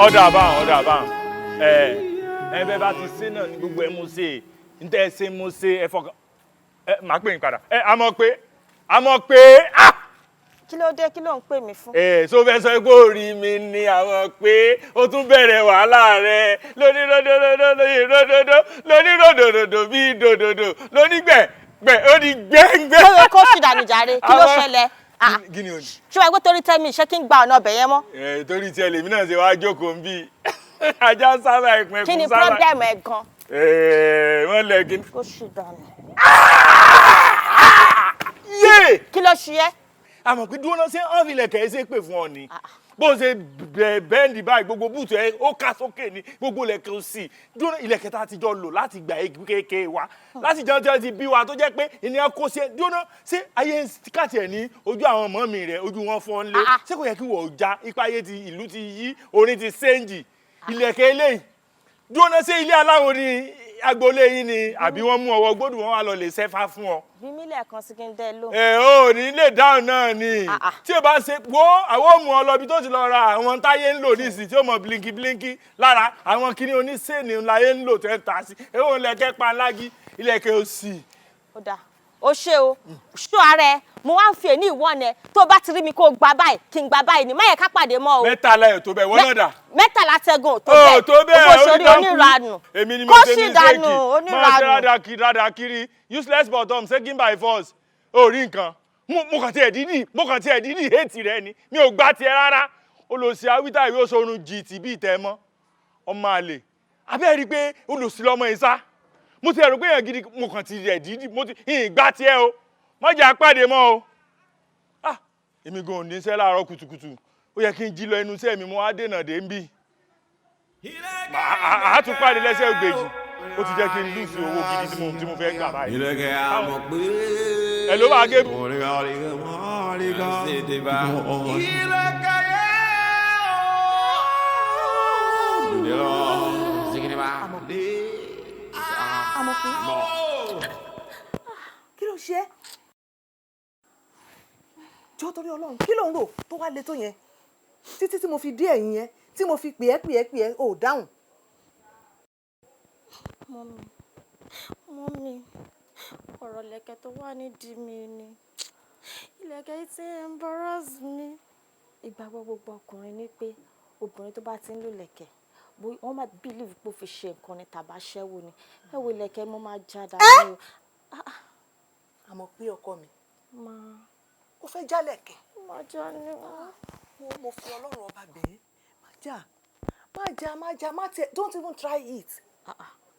Ọ̀dà bá bẹ́ẹ̀ bá ti ṣe náà ní gbogbo ẹ̀ mú ṣe ń tẹ́ ẹ ṣe mú ṣe ẹ fọkàn máa pè yín padà a mọ̀ pé kí ló dé kí ló ń pè mí fún. so fẹ́ sọ pé orí mi ni àwọn pé ó tún bẹ̀rẹ̀ wàhálà rẹ̀ lóníròdòdò bí dòdòdò lónígbẹ̀gbẹ̀ ó di gbẹ̀ngbẹ̀. ó yẹ kó sì dànù jàre kí ló ṣẹlẹ̀. Gini o ni. Ṣé wàá gbé torí tẹ́mi iṣẹ́ kí n gba ọ̀nà ọbẹ̀ yẹn mọ́. Torí tí ẹlẹ́mi náà ṣe wá jókòó ń bí ajá sábà ìpín ẹ̀kún sábà. Kí ni problem ẹ̀ gan? Wọ́n lẹ̀ gini. Kó sì dànù. Yé! Kí ló ṣe yẹ? Àmọ̀ pé dúró náà ṣé ọ́n fi lẹ̀kẹ̀ ẹ́ ṣe pè fún ọ ni. Bó ṣe bẹ́ẹ̀ndì báyìí gbogbo búùtù ẹ ó ká sókè ní gbogbo ilẹ̀kẹ̀ ó sì dúró ilẹ̀kẹ̀ tá a ti jọ lò láti gbà kéèké wa láti jẹun tí wọ́n ti bí wa tó jẹ́ pé ènìyàn kó sí ẹ dúró ṣé ayé káàtì ẹ̀ ní ojú àwọn ọmọ mi rẹ̀ ojú wọn fọ́n lé ṣé kò yẹ kí wọ́n já ipa ayé ti ìlú ti yí orin ti séǹjì ilẹ̀kẹ̀ eléyìí dúró ṣé ilé aláwo ni agboolé yín ni àbí wọ́n mú ọwọ́ gbódù wọn wá lọ lè ṣẹ́fà fún ọ. bí mílẹ̀ kan sí kí n dẹ́ lò. ò ní lè dáhùn náà ni tí o bá ṣe wo àwọn òmù ọlọ́bí tó ti lọ ra àwọn táyé ń lò nísìsiyìí tí ó mọ blinky lára àwọn kinní oníṣẹ́ẹ̀nì láyé ń lò tẹ́ ń ta sí èwo lẹ̀kẹ́ panlági ilẹ̀kẹ́ òsì. ó dáa ó ṣe o ṣó ara ẹ mo wá ń fi èní ìwọ́n ẹ tó bá ti rí mi kó gbà báyìí kí n gbà báyìí ni má yẹ ká pàdé mọ́ o. mẹ́tàlá ẹ̀ tó bẹ́ẹ̀ wọ́n náà dà. mẹ́tàlá tẹ́gùn tó bẹ́ẹ̀ ó sórí oníranù èmi ni mo ṣe ní ṣéèkì máa ṣe rádà kiri useless bottom taken by force ó rí nǹkan mo kàn tiẹ̀ dídì hate rẹ ni mi ò gbà tiẹ̀ rárá olùsí awítà ìwé oṣoorun jìtì bíi tẹ́ mọ́ ọmọ àlè abẹ́ẹ̀ rí i pé olùsí lọ́mọ ìsá mo ti rò pé èèyàn gidi mo kàn ti rẹ̀ dídì mo ti ìgbà tiẹ̀ o má jẹ́ àpàdé mọ́ o èmi gan ò ní iṣẹ́ láàárọ̀ kùtùkùtù ó yẹ kí n jí lọ inú iṣẹ́ mi mo á dènà dé ń bì á tún pàdé lẹ́sẹ̀ ògbèjì ó ti jẹ́ kí n lùsì owó gidi tí mo fẹ́ gbà báyìí. ilẹ̀kẹ̀ àmọ̀ pé ẹ ló máa gé mi. Kí ló ṣe? Jọ̀ọ́ torí Ọlọ́run kí ló ń rò tó wá le tó yẹn títí tí mo fi dé ẹ̀yìn yẹn tí mo fi pè é ò dáhùn. Mọ́mí ọ̀rọ̀ lẹ̀kẹ̀ tó wà nídìí mi ni ìlẹ̀kẹ̀ yìí ti embarrass mi. Ìgbàgbọ́ gbogbo ọkùnrin ní pé obìnrin tó bá ti ń lò lẹ̀kẹ̀ wọ́n máa believe pé ó fi ṣe nǹkan ni tàbá ṣẹ́wó ni ẹ wo lẹ̀kẹ̀ mo máa já dáadáa. Àmọ́ pé ọkọ mi ó fẹ́ jálẹ̀kẹ̀. má já ni mo fi Ọlọ́run ọba bẹ̀ẹ́ má já má tẹ don't even try it.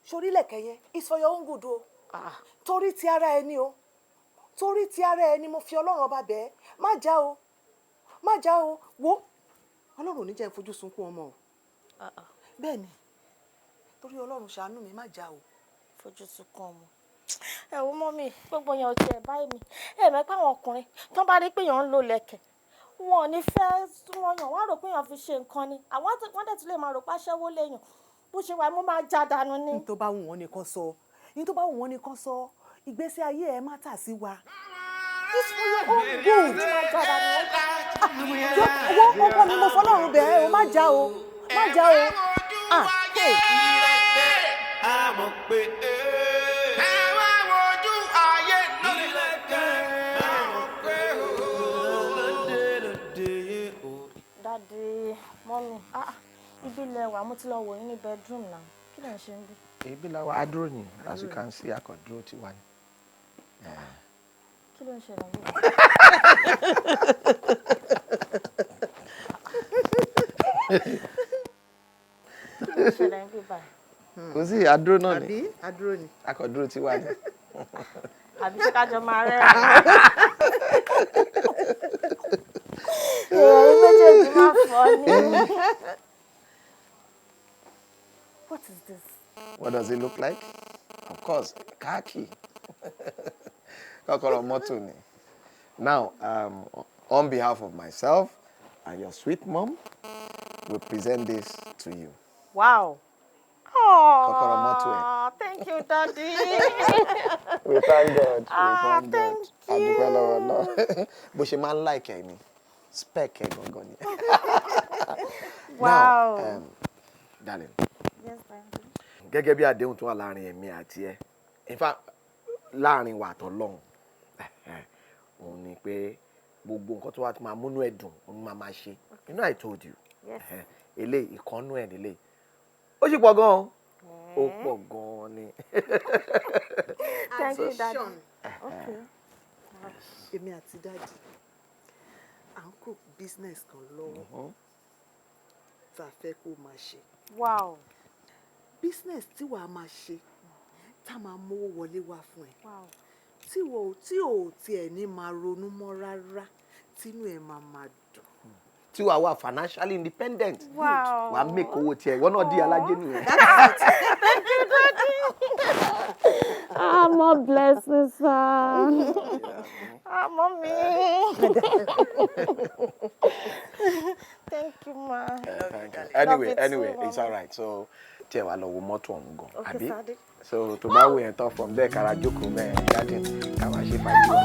Sórí lẹ̀kẹ̀ yẹn it's for your own good o. Torí ti ara ẹni o torí ti ara ẹni mo fi Ọlọ́run ọba bẹ̀ẹ́ má já o wo Ọlọ́run ò ní jẹ́ n fojú sunkún ọmọ o. Bẹ́ẹ̀ ni torí Ọlọ́run ṣàánú mi má já o. Fojú sunkún ọmọ. Ẹ wo mọ́mí gbogbo yẹn ò tiẹ̀ báyìí mi ẹ mọ̀ pé àwọn ọkùnrin tó bá rí pé èèyàn ń lo lẹ̀kẹ̀ wọn ò ní fẹ́ wọn yàn wọ́n rò pé èèyàn fi ṣe nǹkan ni àwọn wọ́n dẹ̀ tún lè máa rò pé aṣẹ́wó léèyàn bó ṣe wà mo máa já dànù ni. ní tó bá wù wọ́n nìkan sọ ìgbésí ayé ẹ má tà sí wa. This for your own good. Wọ́n ọkọ mi mo fọlọ́run bẹ̀ẹ́ o má já o. Mommy, ibi lẹ wà, mo ti lọ wò yín ní bedroom náà. Kí lẹ ń ṣe níbí? Ibi la wà dúró ni, as you can see, akọ̀dúró ti wà ní. Kí ló ń ṣẹlẹ̀ níbí? Kí ló ń ṣẹlẹ̀ níbí báyìí? Kò sí adúró náà ni. Àbí adúró ni. Akọ̀dúró ti wà ní. Àbí ṣé ká jọ máa rẹ́rìn-ín? Ẹ̀yin méjèèjì máa fọ́ ni. What is this? What does it look like? Of course, khaki. Kọ́kọ́rọ́ mọ́tò ni. Now, on behalf of myself and your sweet mom, we present this to you. Wow. Kọ́kọ́rọ́ mọ́tò ẹ̀. Thank you, Daddy. We thank God. Thank you. Adúpẹ́ lọ́wọ́ náà. Bó ṣe máa ń like ẹ̀ ni, spec ẹ̀ gangan ni. Wow. Now, darling. Yes, Daddy. Gẹ́gẹ́ bí àdéhùn tó wà láàrin èmi àti ẹ, in fact, láàrin wa àtọlọ́hun, òun ni pé gbogbo nǹkan tó wà tó máa múnú ẹ dùn, òun máa máa ṣe. You know I told you. Yes. Eléyìí ìkànnú ẹ̀ nílé. Ó sì pọ̀ gan-an. Ó pọ̀ gan-an ni. Thank you, Daddy. Okay. Èmi àti Daddy, à ń kó business kan lọ́wọ́ tá a fẹ́ kó máa ṣe. Wow. Business tí wàá máa ṣe tá a máa mówó wọlé wá fún ẹ. Wow. Tí ò tiẹ̀ ní máa ronú mọ́ rárá, tínú ẹ̀ máa dùn. Tí wàá wà financially independent. Wow. Wàá make owó tiẹ̀, ìwọ náà di alájẹ nìyẹn. More blessings, sir. Mommy. Thank you, ma. Anyway, it's all right. So, tí ẹ wá lọ wo mọ́tò ọ̀hún gan, Okay, àbí? Daddy. So, tó bá wù yẹn tán from there, kára jókòó mẹ́rin, garden, ká máa ṣe fàájì wa.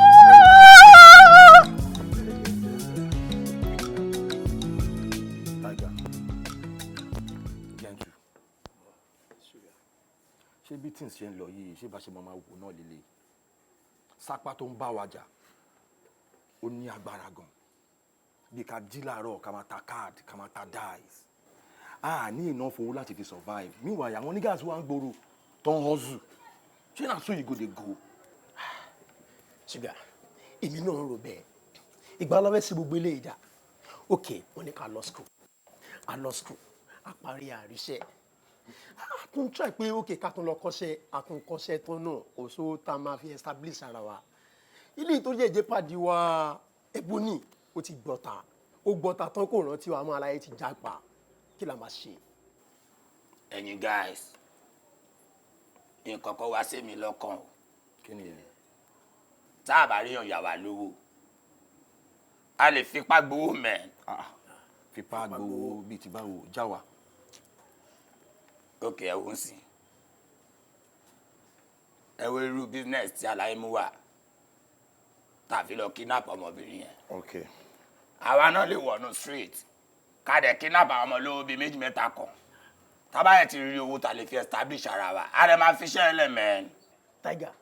Ṣé bí tí ń ṣe ń lọ yìí ṣé bá ṣe máa wò náà lélẹ̀ sápá tó ń bá wa jà ó ní agbára gan bí ká jí láàárọ̀ ká máa ta card ká máa ta dice a ní enough owó láti fi survive meanwhile àwọn niggas wà ń gbòòrò tó ń hustle ṣé na so you go dey go. Sugar èmi náà ń rò bẹ́ẹ̀ ìgbà lọ́wọ́ sí gbogbo ilé ìjà okay wọ́n ní ká lọ school a parí àríṣẹ́ a tún try pé okay ká tún lọ kọ́ṣẹ́ a tún kọ́ṣẹ́ tó náà oṣù tá a máa fi establish ara wa ilé tó jẹ́ pàdé wa Ebony ó ti gbọ́ta ó gbọ́ta tán kò rántí wa mọ́ aláyé ti jápa kí la máa ṣe. ẹ̀yin guys nǹkan kan wá sí mi lọ́kàn o kí ni yẹn. tá a bá ríyàn yà wá lówó a lè fipá gbowó mẹ́. fipá gbowó bíi ti báwo já wa. ókè ẹ wò ó sí ẹ wo irú business tí aláyé mú wá tàbí lọ kidnap ọmọbìnrin yẹn. Okay. àwa náà lè wọnú street ká dẹ̀ kidnap àwọn ọmọ olówó bíi méjì mẹ́ta kan tábà yẹn ti rí owó tá lè fi establish ara wa a lè máa fi ṣẹ́ ẹlẹ́mẹ̀ẹ́. Tiger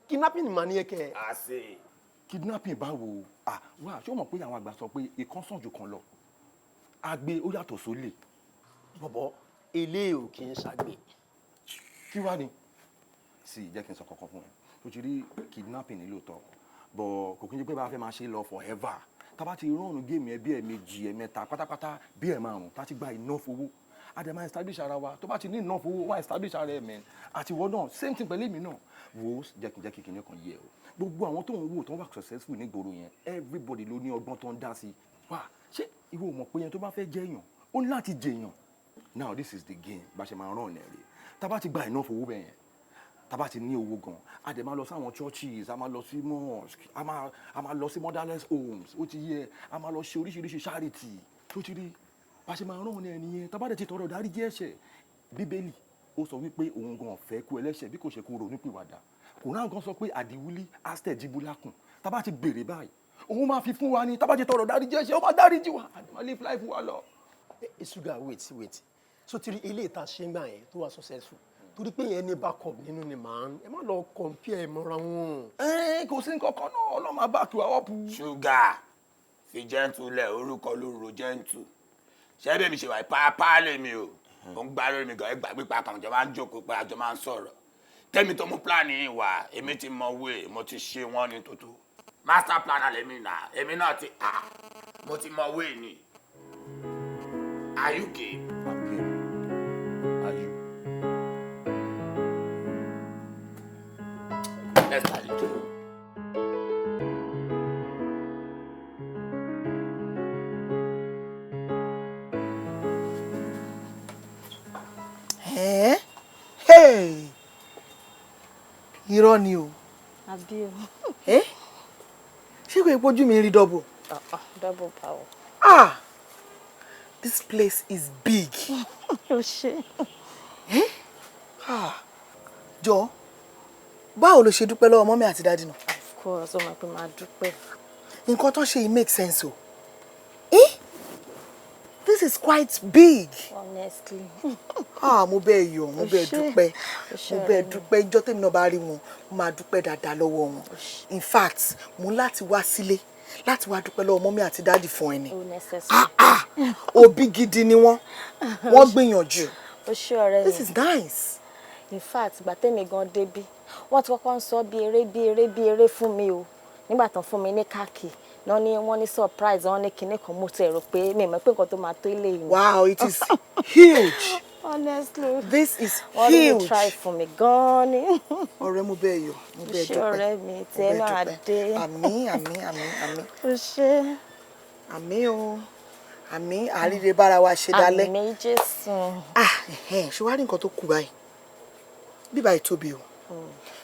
kidnapping ni màá ní ẹ̀kẹ́. a ṣe. kidnapping báwo wá ṣé o mọ̀ pé àwọn àgbà sọ pé ìkan sàn jù kan lọ agbe ó yàtọ̀ sólè. bọ̀bọ̀ ilé ò kì í ṣàgbé. kí wá ni sì jẹ́ kí n sọ kankan fún ẹ tó ti rí kidnapping ní lóòótọ́ bọ̀ kò kí n jẹ́ pé bá a fẹ́ máa ṣe lọ forever tá bá ti rọrùn géèmù ẹ bí ẹ méjì ẹ mẹ́ta pátápátá bí ẹ márùn tá ti gba enough owó àdèmá establish ara wa tó bá ti ní enough owó wá establish ara ẹ mẹ́rin àti ìwọ náà same thing pẹ̀lú èmi náà wò ó jẹ́ kí kinní kan yẹ o gbogbo àwọn tó ń wò tó ń wà successful nígboro yẹn everybody ló ní ọgbọ́n tó ń dá sí i wá ṣé ìwọ ò mọ̀ pé yẹn tó bá fẹ́ jẹ́yàn ó ní láti jẹyàn now this is the game bá ṣe máa ràn ẹ̀ rè tá bá ti gba enough owó bẹ́ẹ̀ yẹn tá bá ti ní owó gan a dẹ̀ máa lọ sí àwọn churches a máa lọ sí mosque a máa lọ sí motherless homes ó ti yẹ a máa lọ ṣe oríṣiríṣi charity tó ti rí bá ṣe máa ràn ẹ̀ nìyẹn tá bá dẹ̀ ti tọrọ dáríjì ẹ̀ṣẹ̀ bíbélì ó sọ wípé òun gan fẹ́ kú ẹlẹ́ṣẹ̀ bí kò ṣe kó ronúpìwàdà kòrán gan sọ pé àdìwúlí astẹ̀ jibulakun tá bá ti béèrè báyìí òun máa fi fún wa ní tá bá ti tọrọ dáríjì ẹ̀ṣẹ̀ ó máa dáríjì wa àdìmọ́ live life wa lọ. Sugar wait so ti rí ilé ìta ṣe ń gbà yẹn tó wà successful torí pé yẹn ní backup nínú ni màá ẹ má lọ compare mọ́ra wọn. kò sí nǹkan kan náà ọlọ́run máa back wa up. Sugar fi gentle lẹ̀ orúkọ ló ro gentle ṣé bẹ́ẹ̀ mi ṣe wà pàápàá lè mi o ò ń gbá lórí mi gan ẹgbàá pípa kan jọ máa ń jókòó pé àjọ máa ń sọ̀rọ̀ tẹ́mi tó mú plan yìí wá èmi ti mọ wé mo ti ṣe wọ́n ní tòótọ́ master planner lèmi náà èmi náà ti mo ti mọ wé ni are you game? I'm game. Are you? Let's start it. Hey! Irọ́ ni o. Àbí o. Ṣé kò ìpojú mi rí double? Double power. This place is big. O ṣé. Jọ, báwo ló ṣe dúpẹ́ lọ́wọ́ mọ́mí àti dádì náà? Of course, ó máa pé máa dúpẹ́. Nǹkan tó ṣe yìí make sense o. This is quite big. Honestly. Mo bẹ́ẹ̀ yọ̀, mo bẹ́ẹ̀ dúpẹ́. Mo bẹ́ẹ̀ dúpẹ́. Ìjọ́ tèmi náà bá rí wọn, mo máa dúpẹ́ dáadáa lọ́wọ́ wọn. In fact, mo láti wá sílé láti wá dúpẹ́ lọ́wọ́ mọ́mí àti dádì fún ẹni. Oh, necessary. Òbí gidi ni wọ́n. Wọ́n gbìyànjú. O ṣé ọ̀rẹ́ mi. This is nice. In fact, ìgbà tèmi gan débí, wọ́n ti kọ́kọ́ ń sọ bí eré fún mi o. Nígbà tán fún mi ní káàkì. Wọ́n ní surprise, wọ́n ní kinní kan mo ti rò pé mi mọ̀ pé nǹkan tó máa tó ilé yìí. Wow, it is huge. Honestly. This is huge. Wọ́n really try fún mi gan ni. Ọ̀rẹ́ mo bẹ́ẹ̀ yọ̀, mo bẹ́ẹ̀ dúpẹ́. O ṣé ọ̀rẹ́ mi, tí ẹ náà dé. Àmín. O ṣé. Àmín o. Àmín, àríre bára wa ṣe dálẹ́. Àmín Jésù. Ṣé wàá rí nǹkan tó kù báyìí? Bí báyìí tóbi o.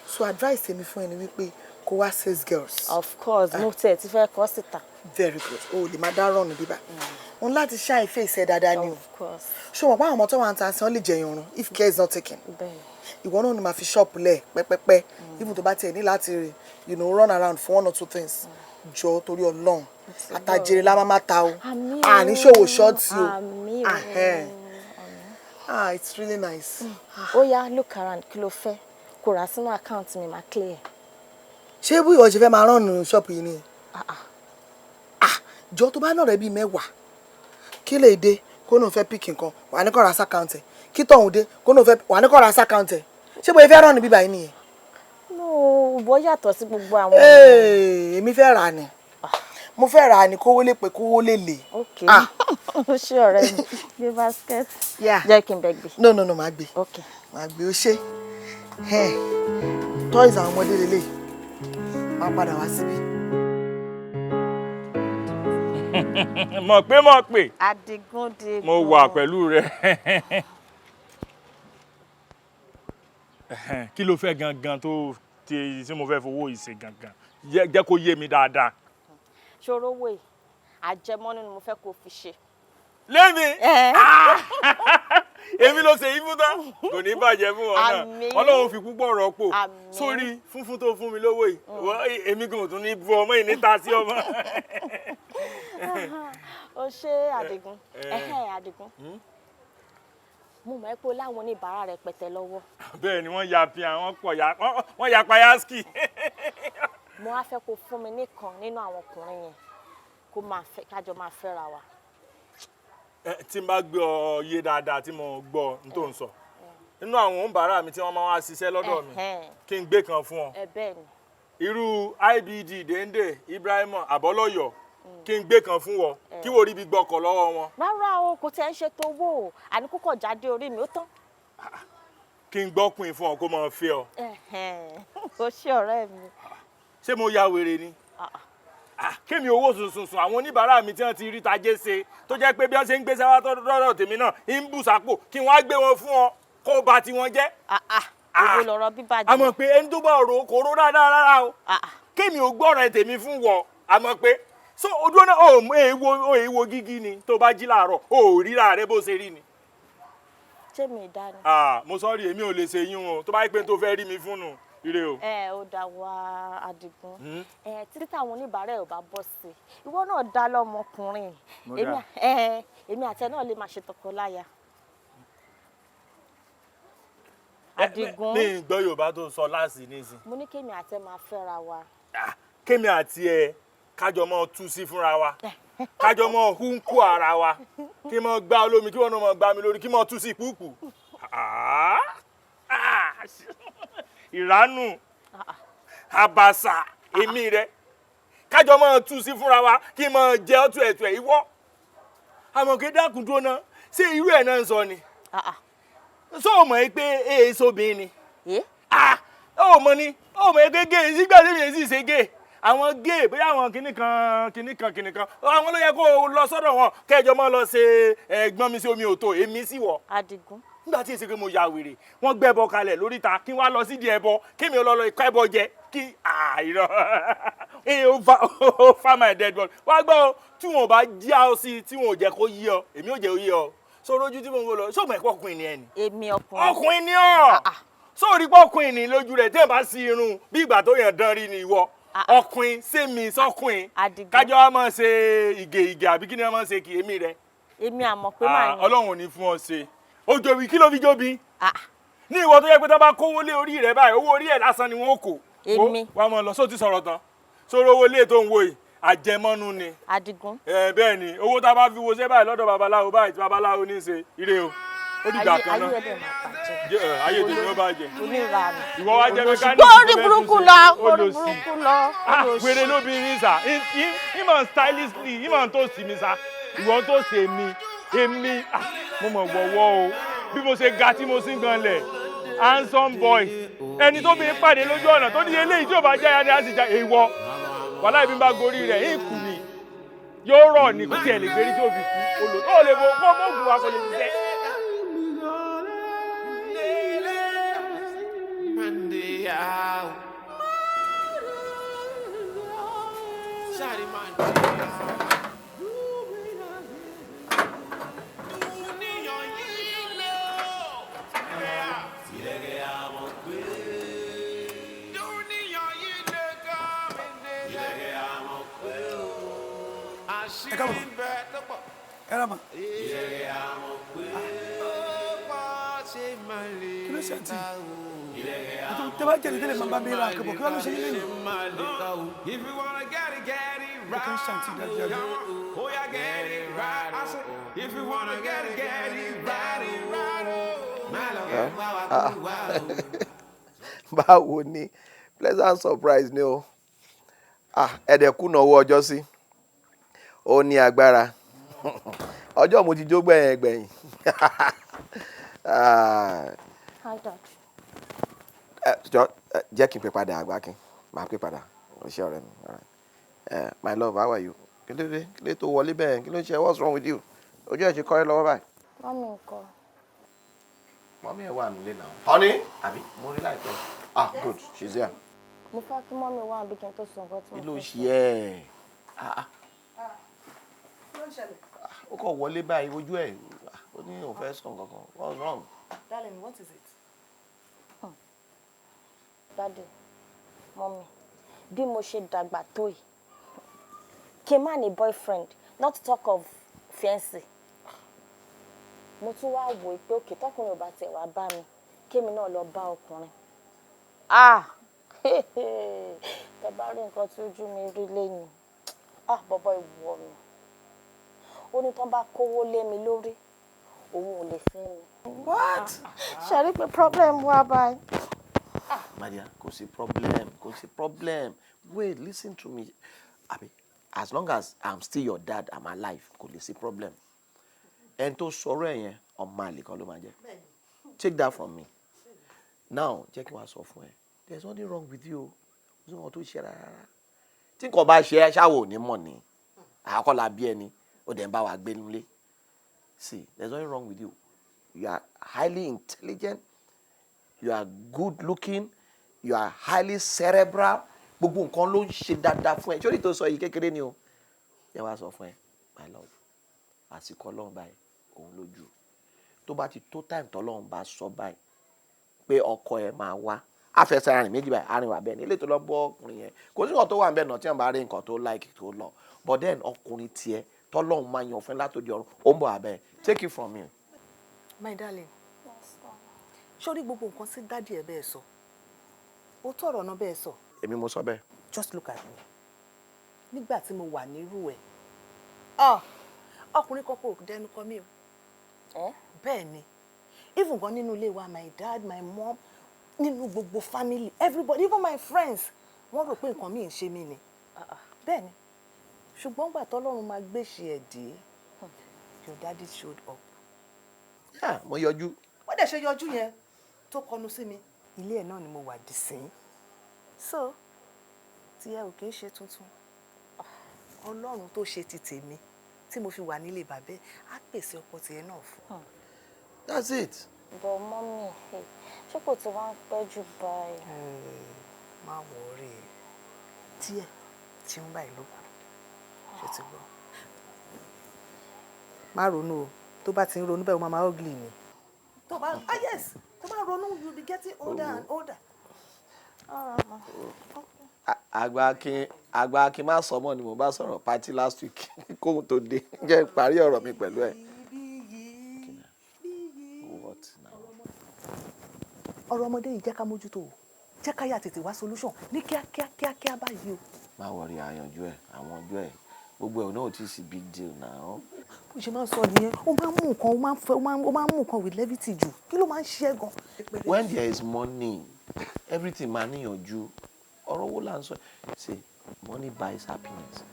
So advice mi fún ẹni wípé kó wá sales girls. Of course, mo tẹ̀ ti fẹ́ kọ́ síta. Very good. O lè máa dá rọ̀nù bíbá. Òun láti shine face ẹ dáadáa ni o. Of course. Ṣé wọn pa àwọn ọmọ tó wà ń ta sí wọn lè jẹyàn run if care is not taken. Bẹ́ẹ̀. Ìwọ náà ni máa fi ṣọ́ọ̀pù lẹ̀ pẹ́pẹ́pẹ́. Even tó bá tiẹ̀ ní láti run around for 1 or 2 things. Jọ torí Ọlọ́run. Àtàjèrè la máa ta o. Àní ṣòwò ṣọ́ọ̀tì o. Àmín o. It's really nice. Ó yá, look around, kí ló fẹ́? Kò rà sínú account mi máa clear. Ṣé bí ìwọ ṣe fẹ́ máa rán ṣọ́ọ̀pù yìí ni? Jọ tó bá náà rẹ̀ bíi 10 kí lè dé kó náà fẹ́ pick nǹkan wà ní kó ra sákàǹtì kí tọ̀hún dé kó náà fẹ́ wà ní kó ra sákàǹtì ṣé bóyá fẹ́ rán bíbá yìí nìyẹn? No, bó yàtọ̀ sí gbogbo àwọn. Èmi fẹ́ rà ni mo fẹ́ rà ni kówó lè pé kówó lè lè. Okay. O ṣé ọ̀rẹ́ mi, gbé basket. Jẹ́ kí n bẹ gbé. No, máa gbé. Okay. Máa gbé o ṣé. Toys àwọn ọmọdé lélẹ̀ máa padà wá síbí. Mọ̀ pé. Adigun. Mo wà pẹ̀lú rẹ. Kí ló fẹ́ gangan tó tí mo fẹ́ fowó ìṣe gangan? Jẹ́ kó yé mi dáadáa. Ṣòro wè, àjẹmọ́nú ni mo fẹ́ kó fi ṣe. Lémi? Èmi ló ṣe ibú tán. Kò ní bàjẹ́ fún ọ náà. Ọlọ́run fi púpọ̀ rọ́pò. Sórí funfun tó fún mi lówó yìí. Èmi kò tún ní bu ọmọ yìí níta sí ọmọ. O ṣé Adigun. Adigun. Mo mọ̀ pé láwọn oníbàárà rẹpẹtẹ lọ́wọ́. Bẹ́ẹ̀ ni wọ́n ya pia, wọ́n ya payaski. Mo wá fẹ́ kó fún mi nìkan nínú àwọn ọkùnrin yẹn kó máa fẹ́ kájọ máa fẹ́ra wa. Tí n bá gbé ọ yé dáadáa tí mo gbọ́ n tó ń sọ. Nínú àwọn oníbàárà mi tí wọ́n máa wá ṣiṣẹ́ lọ́dọ̀ mi kí n gbé kan fún ọ. Bẹ́ẹ̀ ni. Irú IBD Dende Ibrahim Abọ́lọ́yọ̀ kí n gbé kan fún wọn kí wọ́n rí ibi gbọ́kọ̀ lọ́wọ́ wọn. Rárá o, kò tẹ́ ń ṣe tó wò ó àní kókò jáde orí mi ó tán. Kí n gbọ́kùn fún ọ kó máa fẹ́ ọ. O ṣé ọ̀rẹ́ mi. Ṣé mo ya wèrè ni? Kémi owó sùnsùn àwọn oníbàárà mi tí wọ́n ti rí tajé ṣe tó jẹ́ pé bí wọ́n ṣe ń gbé sẹ́wá tọ́dọ̀ tèmi náà ń bù sápò kí wọ́n á gbé wọn fún ọ kó bà tiwọn jẹ́. Owó lọ̀rọ̀ bíbàjẹ́. Àmọ́ pé ẹni tó bá rò kò rò dáadáa rárá o. Kémi ò gbọ́rọ̀ tèmi fún wọ àmọ́ pé so ojú ọ̀nà èèwọ̀ gígí ni tó bá jí láàárọ̀ ò ríra rẹ bó ṣe rí ni. Ṣé mi ìdáni? Mo sọ́ọ́rì èmi ò lè ṣe yín o tó bá yẹ pé tó fẹ́ rí mi fún nù ire o. Ó dá wa Adigun. Títí táwọn oníbàárà ẹ̀ ò bá bọ́ sí i ìwọ náà dá lọ́mọkùnrin. Èmi àti ẹ náà lè máa ṣe tọkọláya. Adigun. Mi gbọ́ Yorùbá tó sọ láàsì nísìn. Mo ní kémi àti ẹ máa fẹ́ra wa. Kémi àti ẹ kájọ mọ́ tú sí fúnra wa. kájọ mọ húnkú ara wa kí mo gbá olómi kí wọn náà mọ gbá mi lórí kí mo tú sí púpù ìránù àbàṣà èmi rẹ kájọ mọ tú sí fúnra wa kí mo jẹ ọtún ẹtù ẹ ìwọ àmọ́ kí dákun dúró náà ṣé irú ẹ̀ náà ń sọ ni sọ ò mọ̀ pé èso obìnrin ni ó mọ̀ ni ó mọ̀ pé gé sígbà tí mi sì ṣe gé àwọn gé bóyá àwọn kìnnìkan àwọn ló yẹ kó lọ sọ́dọ̀ wọn kẹjọ mọ́ lọ ṣe ẹ̀gbọ́n mi sí omi òtó èmi sì wọ̀. Adigun. nígbà tí èsì pé mo ya wèrè wọ́n gbẹ́bọ kalẹ̀ lóríta kí wọ́n á lọ sídìí ẹbọ kí mi ò lọ ikọ́ ẹbọ jẹ kí àìrọ̀ ó fa my dead body wá gbọ́ tí wọn ò bá já ọ sí tí wọn ò jẹ́ kó yí ọ èmi ò jẹ́ ó yí ọ sórí ojú tí mo ń wò lọ sóòmù ẹ̀kọ́ ọkùnrin ni ẹ ni. èmi ọkùnrin. ọkùnrin ni ọ sóòrí pé ọkùnrin ni lójú rẹ̀ tẹ́ ẹ bá sí irun bí ìgbà tó yàn dán rí ni ìwọ ọkùnrin sẹ́mi sọ́kùnrin kájọ wa máa ṣe ìgè àbí kí ni wọ́n máa ṣe kì í èmi rẹ̀. èmi àmọ̀ pé màá ní. ọlọ́run ò ní fún ọ ṣe òjòbí kí ló fi jóbi ní ìwọ tó yẹ pé tó bá kówó lé orí rẹ báyìí owó orí ẹ lásán ni wọn ò kó èmi wà á mọ lọ sóò ti sọ̀rọ̀ tán sórí owó lé tó ń wo yìí àjẹmọ́nú ni. Adigun. bẹ́ẹ̀ ni owó tá a bá fi wo ṣe báyìí lọ́dọ̀ babaláwo báyìí tí babaláwo ní í ṣe ire o ó dìgbà kan náà ayé tèmi ó bàjẹ́ ìwọ wá jẹ́ mẹkáníìkì orí burúkú lọ orí burúkú lọ. wèrè lóbìnrin sà ìmọ̀ stylishly ìmọ̀ tó sì mi sà ìwọ tó ṣe mi èmi mo mọ̀ wọ̀wọ́ o bí mo ṣe ga tí mo sì ń gan lẹ̀ handsome boy ẹni tó bí pàdé lójú ọ̀nà tó ní eléyìí tí ò bá jáya ni a sì já èèwọ̀ wàhálà ìbí bá gorí rẹ̀ ìkù ni yóò rọ̀ ní kó tiẹ̀ lè gbérí tí ò fi kú olò tó lè bo kó mọ́ọ̀gùn wa kò lè ṣiṣẹ́. ẹ káàbọ̀ ẹ rà mà. kí ló ṣe àǹtí àti tẹ́wá jẹ́lẹ̀ tẹ́lẹ̀ máa bá mi ra àkàbọ̀ kí wọ́n ló ṣe nílé yìí. ẹ kàn ṣe àǹtí dájú. báwo ni pleasant surprise ni o ẹ̀ẹ́dẹ̀kùnà owó ọjọ́ sí ó ní agbára ọjọ́ mo ti jó gbẹ̀yìn. jẹ́ kí n pè padà àgbà kí n máa pè padà ọ̀ṣẹ́ ọ̀rẹ́ mi. My love, how are you? kí ló dé kí ló tó wọlé bẹ́ẹ̀ kí ló ń ṣe what's wrong with you? ojú ẹ̀ ṣe kọ́rẹ́ lọ́wọ́ báyìí. mọ́mí nǹkan. mọ́mí ẹ̀ wà nílé náà. honey àbí mo rí láìpẹ́. Good, she's here. mo fẹ́ kí mọ́mí wá àbí kí n tó sọ nǹkan tí mo fẹ́ sọ. kí ló ṣe ẹ́ ó kọ̀ wọlé báyìí ojú ẹ̀ ó ní òun fẹ́ sọ nǹkan kan what's wrong? Darling, what is it? Daddy, mọ́mí bí mo ṣe dàgbà tó yìí kí n má ní boyfriend not to talk of fiancé mo tún wá wò pé òkè tọkùnrin ò bá tẹ̀ wá bá mi kémi náà lọ bá ọkùnrin tẹ bá rí nǹkan tí ojú mi rí lẹ́yìn bọ́bọ́ ìwọ mi ó ní tán bá kówó lé mi lórí òun ò lè fẹ́ mi. What? ṣe rí pé problem wà báyìí. Maria, kò sí problem wait listen to me abi as long as I'm still your dad I'm alive kò lè sí problem ẹni tó sọ̀rọ̀ ẹ̀ yẹn ọmọ àlè kan ló máa jẹ́ take that from me now jẹ́ kí n wá sọ fún ẹ there's nothing wrong with you kò sí nǹkan tó ṣe rárá tí nǹkan bá ṣe ẹ ṣáwò ní mọ̀ ní àkọlà bí ẹni ó dẹ̀ ń bá wa gbé nílé see there's nothing wrong with you you are highly intelligent you are good looking you are highly cerebral gbogbo nǹkan ló ń ṣe dáadáa fún ẹ ṣé orí tó sọ yìí kékeré ni o yẹ wá sọ fún ẹ my love àsìkò ọlọ́run báyìí òun lójú tó bá ti tó time tọ́lọ́run bá sọ báyìí pé ọkọ ẹ máa wá àfẹsẹ̀ arìn méjì báyìí arìn wà bẹ́ẹ̀ ni ilé tó lọ bọ́ ọkùnrin yẹn kò sí nǹkan tó wà níbẹ̀ náà tí wọ́n bá rí nǹkan tó like tó lọ but then ọkùnrin tiẹ̀ tọ́lọ́run máa yàn fún látòdì ọ̀run ó ń bọ̀ abẹ́ take it from me. My darling, sórí gbogbo nǹkan sí dádì ẹ bẹ́ẹ̀ sọ ó tọrọ ọ̀nà bẹ́ẹ̀ sọ. èmi mo sọ bẹ́ẹ̀. Just look at me nígbà tí mo wà nírú ẹ ọkùnrin kan kò dẹnu kọ mí o. Bẹ́ẹ̀ ni, even gan nínú ilé wa, my dad, my mom, nínú gbogbo family, everybody, even my friends, wọ́n rò pé nǹkan mi ń ṣe mí ni. Bẹ́ẹ̀ ni, ṣùgbọ́n gbà tọ́lọ́run máa gbéṣe ẹ̀ dé, your daddy showed up. Mo yọjú. Wọ́n dẹ̀ ṣe yọjú yẹn tó kọnu sí mi. Ilé ẹ̀ náà ni mo wà dì sí. So tí ẹ ò kì í ṣe tuntun, Ọlọ́run tó ṣe ti tèmi tí mo fi wà nílé bàbá ẹ̀ á pèsè ọkọ tiẹ̀ náà fún. That's it. But mommy, ṣé kò tí wọ́n pẹ́ jù báyìí? Má wọrí díẹ̀ tí ń báyìí ló kù. Ṣé ti gbọ́? Má ronú o, tó bá ti ń ronú bẹ́ẹ̀ o máa ugly ni. Yes, tó bá ronú you be getting older and older. Àgbà Akin má sọ mọ́ ni mo bá sọ̀rọ̀ party last week kóhun tó dé jẹ́ parí ọ̀rọ̀ mi pẹ̀lú ẹ̀. Ọ̀rọ̀ ọmọdé yìí jẹ́ ká mójútó o, jẹ́ ká yà tètè wá solution ní kíákíá báyìí o. Má wọrí àyànjú ẹ̀ àwọn ọjọ́ ẹ̀ gbogbo ẹ̀ náà ò tí ì sí big deal náà. Bó ṣe máa ń sọ nìyẹn, ó máa ń mú nǹkan with levity jù, kí ló máa ń ṣe é gan. When there is money everything máa níyànjú ọ̀rọ̀ wo là ń sọ say money buys happiness.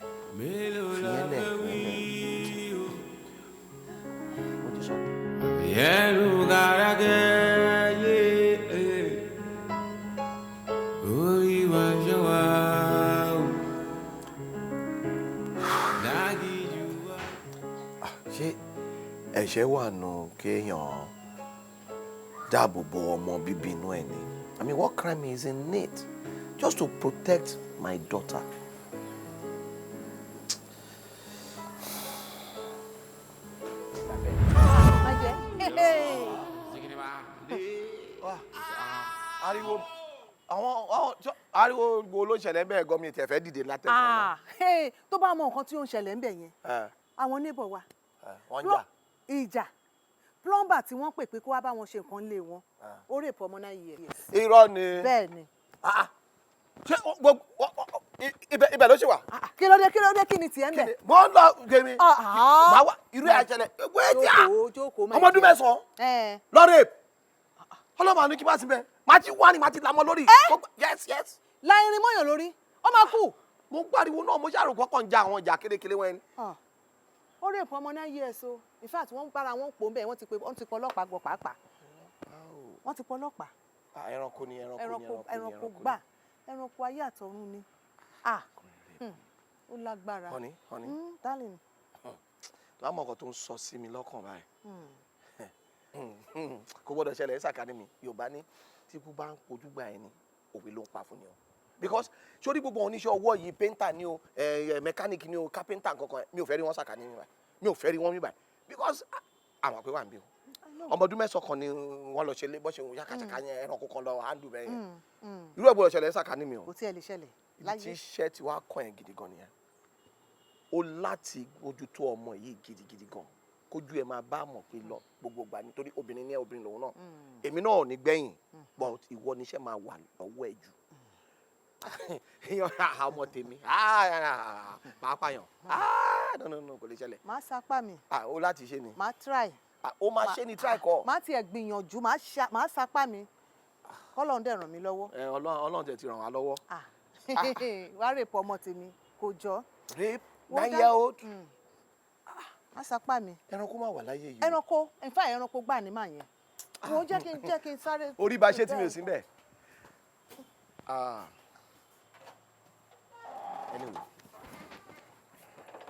Mo ti sọ. Yẹ́nu gàràgẹ́ yé orí wa ṣe wá o. Ṣé ẹ̀ṣẹ̀ wà nù kéèyàn dáàbò bo ọmọ bíbí inú ẹ̀ ni? I mean, what crime is in it? Just to protect my daughter. Ariwo wo ló ṣẹlẹ̀ bẹ́ẹ̀ gan mi tẹ̀ fẹ́ dìde látẹ̀kọ́. Tó bá mọ nǹkan tí ó ń ṣẹlẹ̀ ń bẹ̀ yẹn, àwọn neighbor wa. Wọ́n jà. Ìjà. Plumber tí wọ́n pè pé kó wá bá wọn ṣe nǹkan lé wọn, ó rè pọ̀ ọmọ 9 years. Irọ́ ni. Bẹ́ẹ̀ ni. Ṣé ibẹ̀ ló ṣe wà? Kí ló dé kí ni tiẹ̀ ń bẹ̀? Mo ń lọ gèmi. Màá wá irú ẹ̀ àṣẹlẹ̀. Ọmọ ọdún mẹ́sàn-án. Lọ́rẹ̀. Ọlọ́mọ àánú kí bá ti bẹ̀. Màá ti wá ni màá ti lamọ lórí. Yes. Láìrin mọ́yàn lórí, ó máa kú. Mo ń pariwo náà mo ṣàrò kọ́kọ́ ń ja àwọn ìjà kérékéré wọn. Ó rè pọ̀ ọmọ 9 years o. In fact, wọ́n ń bára wọn pò ń bẹ̀, wọ́n ti pọ̀ ọlọ́pàá gbọ́ pàápàá. Wọ́n ti pọ̀ ọlọ́pàá. Ẹranko ni. Ẹranko gbà. Ẹranko ayé àtọ̀run ni. Ó lágbára. Honey. Darling. Lámọ̀ ọkọ̀ tó ń sọ sí mi lọ́kàn báyìí. Kò gbọ́dọ̀ ṣẹlẹ̀ ṣàkání mi. Yorùbá ní tí ikú bá ń pojú gbà ẹni, òwe ló ń pa fún ni o. Because sórí gbogbo oníṣẹ́ ọwọ́ yìí painter ni o, mechanic ni o, carpenter kankan mi ò fẹ́ rí wọn ṣàkání mi báyìí. Mi ò fẹ́ rí wọn mi báyìí. Because àwọn àpè wà ń bí o. Ọmọ ọdún mẹ́sàn-án kan ni wọ́n lọ ṣe lé bọ́ṣe òun yàkàtàkà yẹn ẹranko kan lọ handle bẹ́ẹ̀ yẹn. Irú ẹ̀ gbọ́dọ̀ ṣẹlẹ̀ ṣàkání mi o. Kò tí ẹ lè ṣẹlẹ̀ láyé. Tí iṣẹ́ ti wá kọ́ yẹn gidi gan nìyẹn. O láti mójútó ọmọ yìí gidigidi gan. Kójú ẹ máa bá mọ̀ pé lọ gbogbo gbà nítorí obìnrin ní obìnrin lòun náà. Èmi náà ò ní gbẹ̀yìn but ìwọ níṣẹ́ máa wà lọ́wọ́ ẹ̀ jù. Ọmọ tèmi pàápàá yàn no kò lè ṣẹlẹ̀. Má sapá mi. O láti ṣe ni. Má try. O máa ṣe ni try kọ́. Má tiẹ̀ gbìyànjú, má sapá mi. Kọ́lọ́run dẹ̀ ràn mí lọ́wọ́. Ọlọ́run tẹ̀ ti ràn wá lọ́wọ́. Wá rèpọ̀ ọmọ tèmi kò jọ. Rape 9-year-old. Má sapá mi. Ẹranko máa wà láyé yìí. Ẹranko in fact ẹranko gbà ní màá yẹn. Mo jẹ́ kí n sáré. Orí bá ṣe tí mi ò sí bẹ́ẹ̀. Anyway,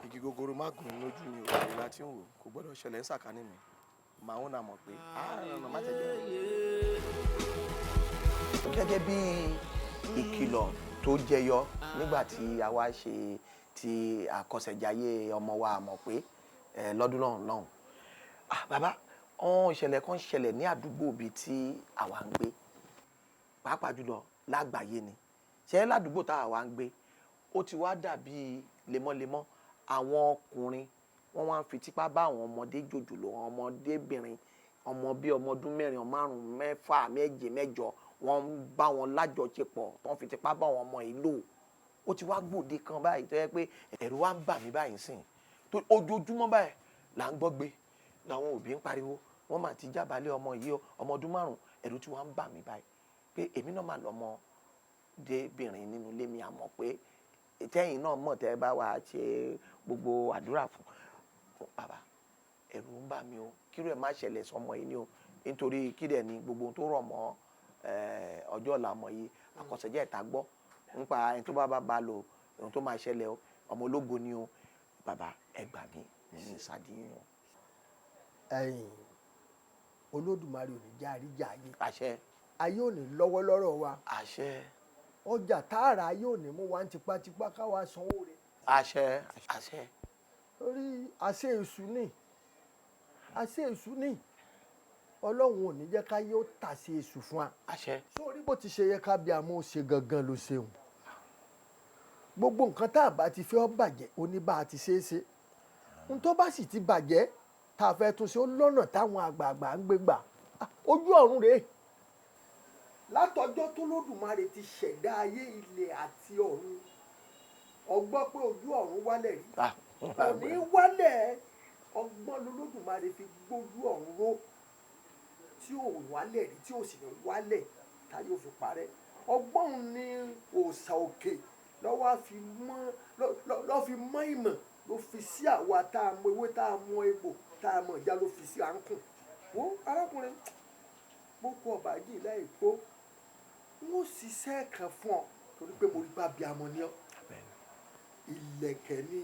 igi gogoro má gùn lójú ni òkè láti ń wò kò gbọ́dọ̀ ṣẹlẹ̀ ń sàkání mi. Màá ń nà mọ̀ pé má tẹ̀jẹ̀. Gẹ́gẹ́ bí ìkìlọ̀ tó jẹyọ nígbà tí a wá ṣe ti àkọsẹ̀jayé ọmọ wa mọ̀ pé lọ́dún náà. Bàbá, ìṣẹ̀lẹ̀ kan ṣẹlẹ̀ ní àdúgbò bíi tí àwa ń gbé. Pàápàá jùlọ lágbàáyé ni. Ṣé ládùúgbò tá àwa ń gbé? Ó ti wá dàbí lemọ́lemọ́ àwọn ọkùnrin wọ́n wá ń fi tipá bá àwọn ọmọdé jòjòló àwọn ọmọdébìnrin ọmọ bíi ọmọ ọdún 4, 5, 6, 7, 8 wọ́n ń bá wọn lájọṣepọ̀ tó ń fi tipá bá àwọn ọmọ yìí lò. Ó ti wá gbòde kan báyìí tó yẹ pé ẹ̀rù wá ń bà mí báyìí sìn tó ojoojúmọ́ báyìí là ń gbọ́ gbé làwọn òbí ń pariwo wọ́n máa ti jábàálẹ̀ ọmọ yìí o ọmọ ọdún 5 ẹ̀rù tí wọ́n ń bà mí báyìí pé èmi náà máa lọ́mọ débìnrin nínú ilé mi àmọ́ pé tẹ́yìn náà mọ̀ tẹ́ bá wàá ṣe gbogbo àdúrà fún bàbá ẹ̀rù ń bà mí o kírú ẹ̀ má ṣẹlẹ̀ sọmọ yìí ni o nítorí kídẹ̀ ni gbogbo ohun tó rọ̀ mọ́ ọjọ́ ọ̀la ọmọ yìí àkọsẹ̀jẹ́ ìta gbọ́ nípa ẹni tó bá lò ohun tó máa ṣẹlẹ̀ o ọmọ ológo ni o bàbá ẹ gbà mí nínú ìsàdíyàn. ẹ̀yin Olódùmarè ò ní já àríjà ayé. àṣẹ. ayé ò ní lọ́wọ́ lọ́rọ̀ wa. àṣẹ. ọjà tààrà ayé ò ní mú wa tipátipá káwa sanwó rẹ̀. àṣẹ. àṣẹ. torí àṣẹ èṣù ní ọlọ́run ò ní jẹ́ ká yóò tàṣe èṣù fún wa. àṣẹ. sórí bó ti ṣe yẹ ká bí amó ṣe gangan ló ṣeun gbogbo nǹkan tá a bá ti fẹ́ ó bàjẹ́ oníbà àti ṣe é ṣe n tó bá sì ti bàjẹ́ tá a fẹ́ tún ṣe ó lọ́nà táwọn àgbààgbà ń gbé gbà ojú ọ̀run rèé látọjọ́ tó lódùmarè ti ṣẹ̀dá ayé ilẹ̀ àti ọ̀run ọgbọ́n pé ojú ọ̀run wálẹ̀ rí òní wálẹ̀ ọgbọ́n lolódùmarè fi gbójú ọ̀run ró tí ò wálẹ̀ rí tí ò sì ní wálẹ̀ táyé ò fi parẹ́ ọgbọ́n ní òòṣà òkè lọ́wọ́ fi mọ́ ìmọ̀ ló fi sí àwa tá a mọ ewé tá a mọ egbò tá a mọ ìjà ló fi sí àǹkùn wo arákùnrin mo kọ ọba yìí láìpó n ó ṣiṣẹ́ kan fún ọ torí pé mo rí bá bí amọ̀ ní ọ ìlẹ̀kẹ̀ ní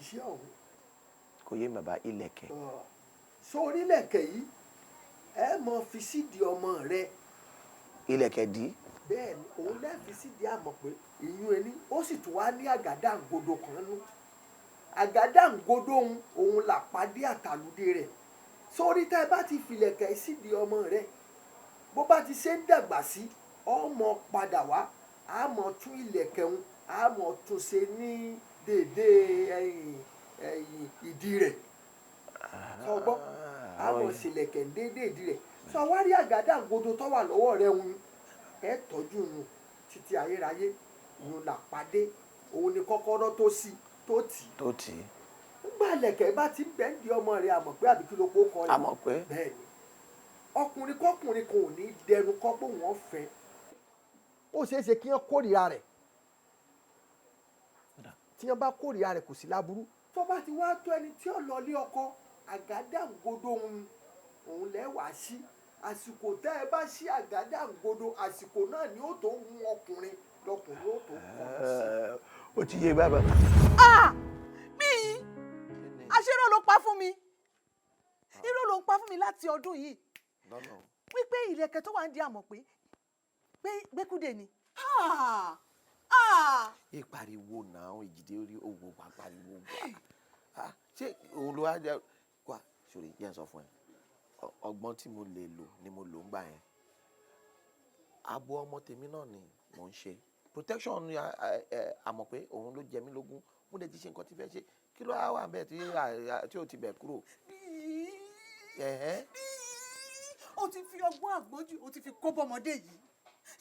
iṣẹ́ ọ̀hún. kò yé bàbá ìlẹ̀kẹ̀. sórí ìlẹ̀kẹ̀ yìí ẹ mọ fi sídìí ọmọ rẹ. ìlẹ̀kẹ̀ dí. bẹ́ẹ̀ ni òun lẹ́ẹ̀ fi sídìí àmọ̀ pé ìyún ẹni ó sì tún wá ní àgádáǹgodo kan nú àgádáǹgodo òun làpàdé àtàlùdé rẹ̀ sórí tẹ́ ẹ bá ti filẹ̀kẹ̀ sídìí ọmọ rẹ bó bá ti ṣe ń dàgbà sí ọmọ padà wá àmọ́ tún ìlẹ̀kẹ̀ ń àmọ́ tún ṣe ní déédéé ìdí rẹ̀ sọgbọ́n àmọ́ ṣèlẹ̀kẹ̀ ń déédéé ìdí rẹ̀ sọ wá rí àgádáǹgodo tó wà lọ́wọ́ rẹ̀ ń ẹ tọ́jú nù títí ayérayé ìyún làpàdé òun ni kọ́kọ́rọ́ tó sí tó tì í. nígbà ìlẹ̀kẹ̀ bá ti bẹ́ǹdì ọmọ rẹ̀ àmọ̀ pé àbí kí ló kó kọ́ rẹ̀ àmọ̀ pé bẹ́ẹ̀ ni ọkùnrin kọkùnrin kan ò ní dẹnu kọ́ pé wọ́n fẹ́ ó ṣeé ṣe kí wọ́n kórìíra rẹ̀ tí wọ́n bá kórìíra rẹ̀ kò sí láburú tó bá ti wá tó ẹni tí ó lọ lé ọkọ àgádáǹgodo òun lẹ́wàá sí àsìkò tẹ́ ẹ bá ṣí àgádáǹgodo àsìkò náà ni ó tó mú ọkùnrin lọkùnrin ó tó kọ́ sí. ó ti yé bàbá. Biyi àṣírò ló pa fún mi irọ́ ló ń pa fún mi láti ọdún yìí wípé ìlẹ̀kẹ̀ tó wà ń di àmọ̀ pé gbẹ́kúdé ni. ìpariwo náà ìjìdí orí owó wa pariwo wa ṣé òun ló wá jẹ wá sórí yẹn sọ fún ẹ ọgbọ́n tí mo lè lò ni mo lò ń gbà yẹn abo ọmọ tèmi náà ni mò ń ṣe protection àmọ̀ pé òun ló jẹ mí lógún mo lè ti ṣe nǹkan tí fẹ́ ṣe kí ló wà bẹ́ẹ̀ tí ò ti bẹ̀ kúrò. o ti fi ọgbọ́n àgbọ́njù o ti fi kó bọ́mọdé yìí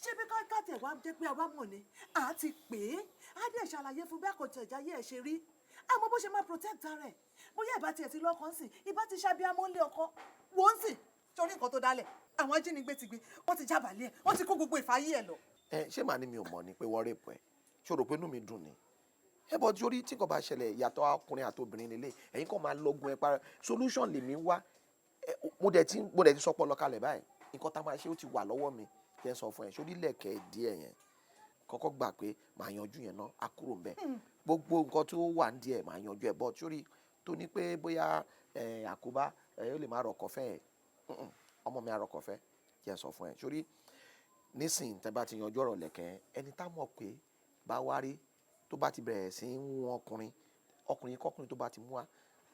ṣé bí káàtẹ̀ wá jẹ́ pé àwa mọ̀ ni à á ti pè é á dẹ̀ ṣàlàyé fún bí àkọ́tẹ̀ ìjáyé ẹ̀ ṣe rí àmọ́ bó ṣe máa protect ara ẹ̀ bóyá ìbá tiẹ̀ ti lọ́kàn sí ìbá ti ṣàbíamọ́ ńlé ọkọ wọ́n sì torí nǹkan tó dálẹ̀ àwọn ajínigbé ti gbé wọ́n ti jábàálẹ̀ ẹ̀ wọ́n ti kó gbogbo ìfàyè ẹ̀ lọ. ṣé màá ní mi ò mọ̀ ni pé wọ́n rèpọ̀ ẹ̀ ṣó rò pé inú mi dùn ni ẹ bọ̀ tí orí tí kò bá ṣẹlẹ̀ ìyàtọ̀ ọkùnrin àti obìnrin nílé ẹ̀yin kàn máa lọ́gun ẹ̀ para solution lèmi wá mo dẹ̀ ti sọ pọ̀ lọ́kalẹ̀ báyìí nǹkan tá a máa ṣe ó ti wà lọ́wọ́ mi jẹ́ sọ fún ẹ sórí lẹ̀kẹ̀ díẹ̀ yẹn kọ́kọ́ gbà pé màá yanjú yẹn náà á kúrò ń bẹ̀ gbogbo nǹkan tó wà ń díẹ̀ màá yanjú ẹ̀ bọ̀ sórí tó ní pé bóyá àkóbá ó lè má rọ̀kọ̀ fẹ́ ẹ̀ ọmọ mi àrọ̀kọ̀ fẹ́ jẹ́ sọ fún ẹ sórí nísìnyí tẹ́ bá ti yanjú ọ̀rọ̀ lẹ̀kẹ̀ ẹni tá mọ̀ pé bá wá rí tó bá ti bẹ̀rẹ̀ sí í wọ́n ọkùnrin kọ́kùnrin tó bá ti mú wa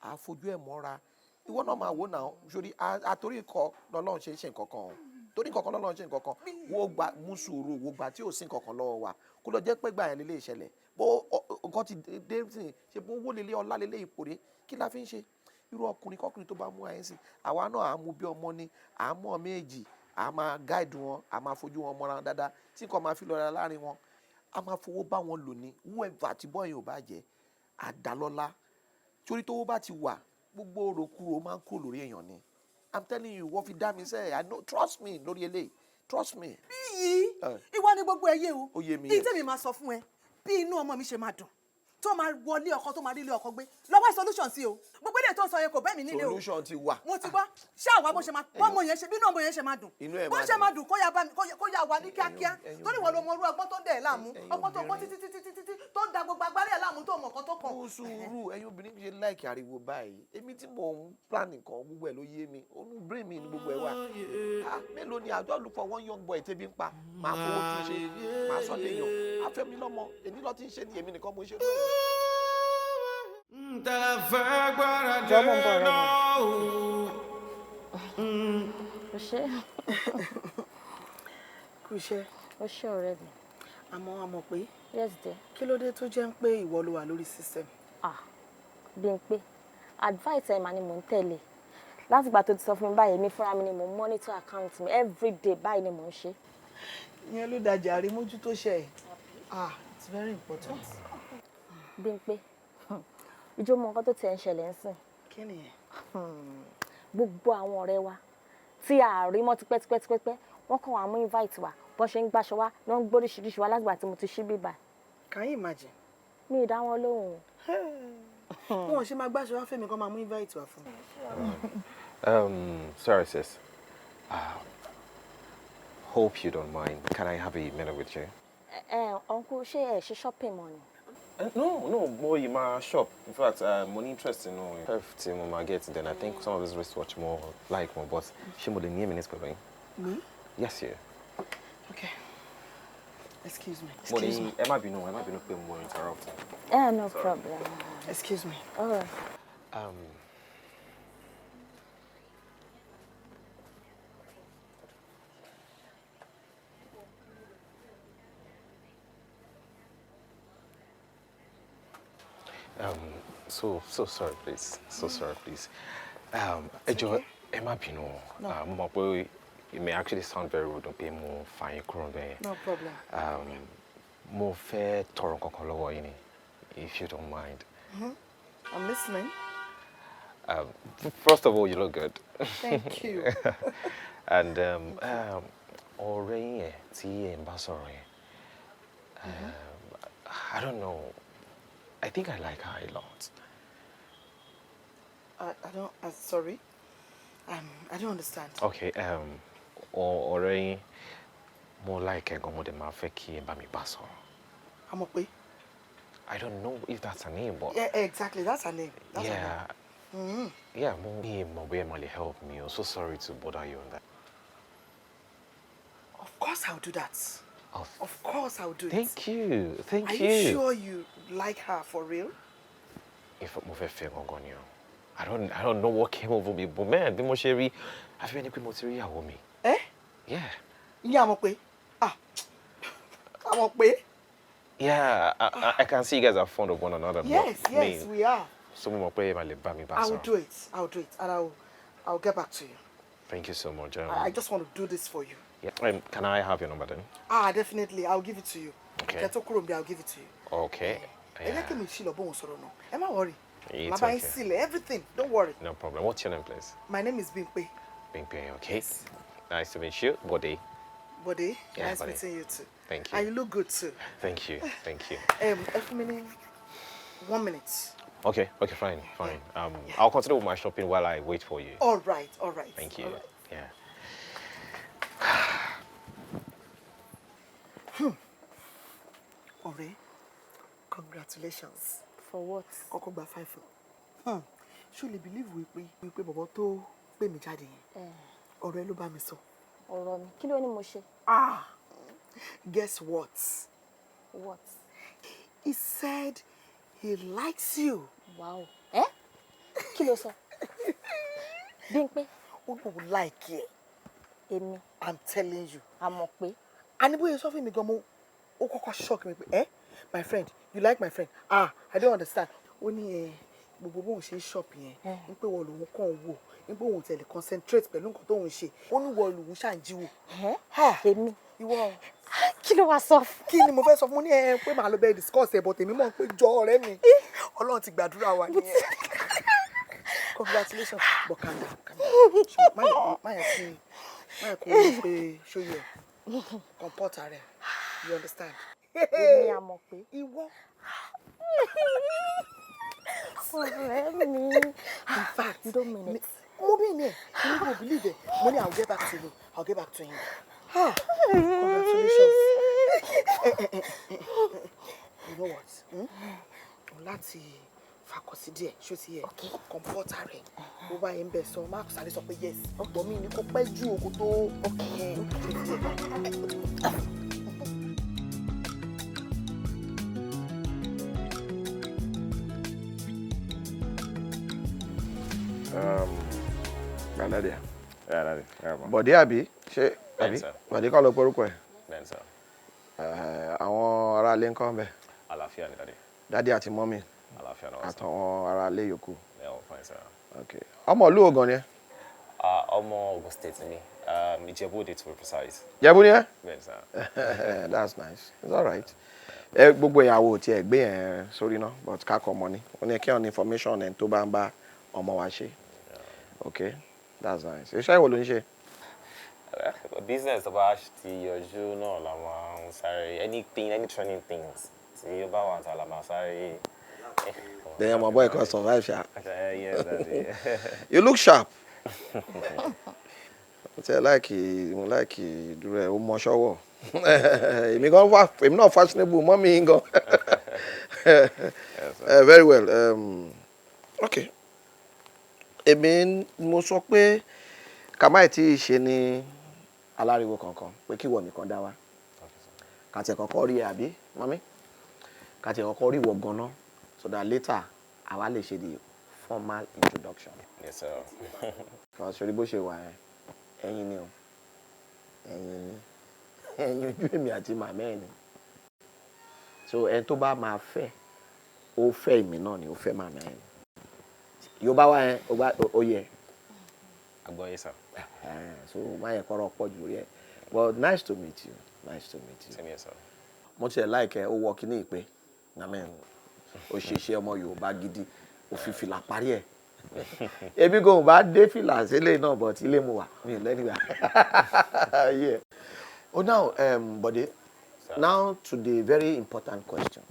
á fojú ẹ̀ mọ́ra ìwọ náà máa wò náà sórí àtòrí ikọ̀ lọ́lọ́run ṣe ń ṣe nǹkan kan o torí nǹkan kan lọ́lọ́run ṣe nǹkan kan wo gba mú sùúrù wo gba tí ò sí nǹkan kan lọ́wọ́ wa kó lọ jẹ́ pé gbà yẹn lélẹ̀ ìṣẹ̀lẹ̀ bó nǹkan ti dé sí ṣe bó wó lélẹ̀ ọlá lélẹ̀ ìpòrè kí la fi ń ṣe irú ọkùnrin kọ́kùnrin tó bá mú àyẹ̀sì àwa náà à ń mú bí ọmọ ni à ń mọ̀ méjì à máa gáìdù wọn à máa fojú wọn mọ́ra dáadáa tí nǹkan máa fi lọ́ra láàrin wọn a máa fowó bá wọn lò ní whoever tí bọ́ọ̀yìn ò bá jẹ́ àdálọ́lá torí tó bá ti wà gbogbo òròkúrò máa ń kúrò lórí èèyàn ni. I'm telling you, wọ́n fi dá mi sẹ́, I know, trust me lórí eléyìí, trust me. Biyi, ìwọ ni gbogbo ẹyẹ o. Ó yé mi. Kí tèmi máa sọ fún ẹ, bí inú ọmọ mi ṣe máa dùn. Tó máa wọlé ọkọ tó máa rí ilé ọkọ gbé. Lọ́wọ́ solution sí o. Gbogbo ilé tó sọ yẹn kò bẹ́ mi nílé o. Solution ti wà. Mo ti gbọ́. Ṣé àwa bó ṣe máa bọ́mọ yẹn ṣe bí inú ọmọ yẹn ṣe máa dùn. Bó ṣe máa dùn kó yá wa ní kíákíá. Torí ìwọ ló mọ irú ọgbọ́n tó ń dẹ̀ ẹ́ láàmú. Ọgbọ́n tó gbọ́ títí tó ń da gbogbo agbárí ẹ̀ láàmú tó mọ̀ kan tó kàn. Ó sùúrù ẹ̀yin obìnrin ṣe láìkì ariwo báyìí. Èmi tí mò ń plan nǹkan gbogbo ẹ̀ ló yé mi. Onú brain mi ni gbogbo ẹ̀ wà. Mélòó ni àjọ look for one young boy tẹ́bí ń pa. Màá fowó tún ṣe. Màá sọ déyàn. Afẹ́mi lọ́mọ. Èmi lọ ti ń ṣe ni èmi nìkan mo ń ṣe lóyún. Jọ́mọ̀ ń bọ̀ rẹ̀ mi. O ṣé. Kú iṣẹ́. O ṣé ọ̀rẹ́ mi. Àmọ́ a mọ̀ pé Yes dear. kí ló dé tó jẹ́ pé ìwọ ló wà lórí system. Bímpé, advice ẹ̀ mà ni mò ń tẹ̀lé. Láti ìgbà tó ti sọ fún mi báyìí, èmi fúnra mi ni mò ń monitor account mi everyday báyìí ni mò ń ṣe. Ìyẹn ló dájà rí mójútó ṣe ẹ̀. It's very important. Bímpé, ìjọ mọ nǹkan tó ti ẹ̀ ń ṣẹlẹ̀ ń sìn. Kí nìyẹn? Gbogbo àwọn ọ̀rẹ́ wa tí a rí mọ́ tipẹ́tipẹ́tipẹ́ wọ́n kàn wá mú invite wa bọ́n ṣe ń gbàṣọ wa ló ń gbóríṣiríṣi wa látìgbà tí mo ti ṣí bíbà. Can you imagine? Mi ì dá wọn lóhùn. Wọ́n ṣe máa gbàṣọ wá fẹ́mi kan máa mú invite wa fún. Sorry sis. Hope you don't mind. Can I have a minute with you? Uncle, ṣé ẹ ṣe shopping money? No, more you my shop. In fact, money interest in perf team my get. Then I think some of this wristwatch more like more, but she more than minutes per me. Me? Yes, yeah. Okay. Excuse me. Money, I might be no pay more interrupting. No problem. Excuse me. All right. So sorry, please. So sorry, please. Ejo, Emma Pino. It may actually sound very rude. Don't pay more fine crumbe. No problem. More fair toro kokolowo ini, if you don't mind. I'm listening. First of all, you look good. Thank you. And ọ̀rẹ́ tí ẹ ń bá sọ̀rọ̀ yẹn. I don't know. I think I like her a lot. I don't. Sorry. I don't understand. Okay. Ọ̀rẹ́ mo like ẹ gan mo dẹ̀ máa fẹ́ kí ẹ bá mi bá sọ̀rọ̀. Amokpe. I don't know if that's her name, but yeah, exactly. That's her name. That's yeah. Her name. Yeah, mo be able to help me. I'm so sorry to bother you on that. Of course, I'll do that. Of course, I'll do it. Thank you. Thank you. Are you sure you like her for real? If mo fẹ́ fẹ́ gangan ni o. I don't know what came over me, but man, bí mo ṣe rí, I feel like mo ti rí ìyàwó mi. Yeah. Yeah, Amokpe. Amokpe. Yeah, I can see you guys are fond of one another. Yes, we are. So mo pray ma le bá mi bá sọ̀rọ̀. I'll do it, and I'll get back to you. Thank you so much. I just want to do this for you. Yeah. Can I have your number then? Definitely. I'll give it to you. Okay. I'll give it to you. Okay. Am I worry? It's My okay. everything. Don't worry. No problem. What's your name, please? My name is Bimpe. Bimpe, okay. Nice to meet you. Bode. Bode. Yeah, nice Bode. meeting you too. Thank you. And you look good too. Thank you. Thank you. 1 minute. Okay, fine. I'll continue with my shopping while I wait for you. All right. Thank you. All right. Yeah. Ore, congratulations. For what? Kọ́kọ́ gba 5. Ṣó lè believe wípé bọ̀bọ̀ tó pè mí jáde yẹn. Ọ̀rẹ́ ló bá mi sọ. Ọ̀rọ̀ mi. Kí ló ní mo ṣe? Guess what? What? He said he likes you. Wow. Kí ló sọ? Bímpé. Ó lóun like ẹ. Èmi. I'm telling you. Amokpe. And bóyá sọ fún mi gan mo ó kọ́kọ́ shock mi pé my friend, you like my friend? I don't understand. Ó ní gbogbo bóun ṣe shop yẹn ní pé wọ́n lòun kàn wò ní pé òun tẹ̀lé concentrate pẹ̀lú nǹkan tóun ṣe. Ó ní wọ́n lòun ṣàǹjíwò. Èmi. Ìwọ. Kí ló wá sọ fún? Kí ni mo fẹ́ sọ fún ní pé màá lọ bẹ́ẹ̀ discuss but èmi mọ̀ pé jọ ọ̀rẹ́ mi. Ọlọ́run ti gbàdúrà wa nìyẹn. Congratulations. But calm down, calm down. My show you. Comport her. You understand? Èmi á mọ̀ pé. Ìwọ. Ọ̀rẹ́ mi. In fact, you don't mean it. Mo mean it. You won't believe it. Money, I'll get back to you. I'll get back to him. Congratulations. You know what? Láti fàkọsí díẹ̀, ṣó ti yẹ. Okay. Comport her. Bó bá yẹn bẹ̀ sọ, má sáré sọ pé yes. Ọ̀pọ̀ mi ni kò pẹ́ jù òkú tó. Okay. Daddy. Yeah, Daddy. Yeah, Bọ̀dé àbí? Ṣé àbí? sir. Bọ̀dé kọ́ ló porúkọ ẹ̀. Bẹ́ẹ̀ni, sir. Àwọn ará ilé ńkọ́ ńbẹ̀. Àlàáfíà ni, Daddy. Daddy àti mọ́mì Àlàáfíà náà, sir. àtàwọn ará ilé yòókù. Yeah, all fine, sir. Okay. Ọmọ ìlú wo gan ni ẹ́? Ọmọ Ogun State ni. Ìjẹ̀bú-Òde to be precise. Jẹ̀bú ni ẹ́? Bẹ́ẹ̀ni, sir. That's nice. It's all right. Gbogbo ìyàwó tí ẹ gbé yẹn sórí náà but kákọ̀ ọmọ ni. Ó ní kí on information ẹ̀ tó bá ń bá ọmọ wa ṣe. Okay. That's nice. Iṣẹ́ ìwọ ló ń ṣe? Business tó bá ti yọjú náà la máa ń sáré any training things tí ó bá wà tá la máa sáré. Then my boy can survive ṣá. Yes, Daddy. You look sharp. Mo like dúró ẹ̀ ó mọ ṣọ́wọ́. Èmi náà fashionable mọ́ mi gan. Very well. Okay. Èmi mo sọ pé kàmáì tí ṣe ní aláriwo kankan pé kí wọ́n nìkan dá wa. Kàtí ẹ̀ kọ́kọ́ rí ẹ àbí mọ́mí? Kàtí ẹ̀ kọ́kọ́ rí ìwọ gan-an so that later àwa lè ṣe the formal introduction. Yes, sir. Kàn sórí bó ṣe wà ẹ̀yin ni o. Ẹ̀yin ojú èmi àti màmá ẹ̀ ni. So ẹni tó bá máa fẹ́ ó fẹ́ èmi náà ni ó fẹ́ màmá ẹ̀ ni. Yóò bá wá yẹn ó yẹ. Àgbọ̀yé, sir. So má yẹ kọ́rọ̀ pọ̀ jù rí ẹ. But nice to meet you. Nice to meet you. Same here, sir. Mo tiẹ̀ like ẹ ó wọ kíní ìpè. Amen. Ó ṣe ọmọ Yorùbá gidi. Ó fi fìlà parí ẹ̀. Ebi kò bá dé fìlà sílé náà but ilé mu wà. Mi lẹ́nu wà. Yeah. Oh now, Bọ̀dé. Now to the very important question.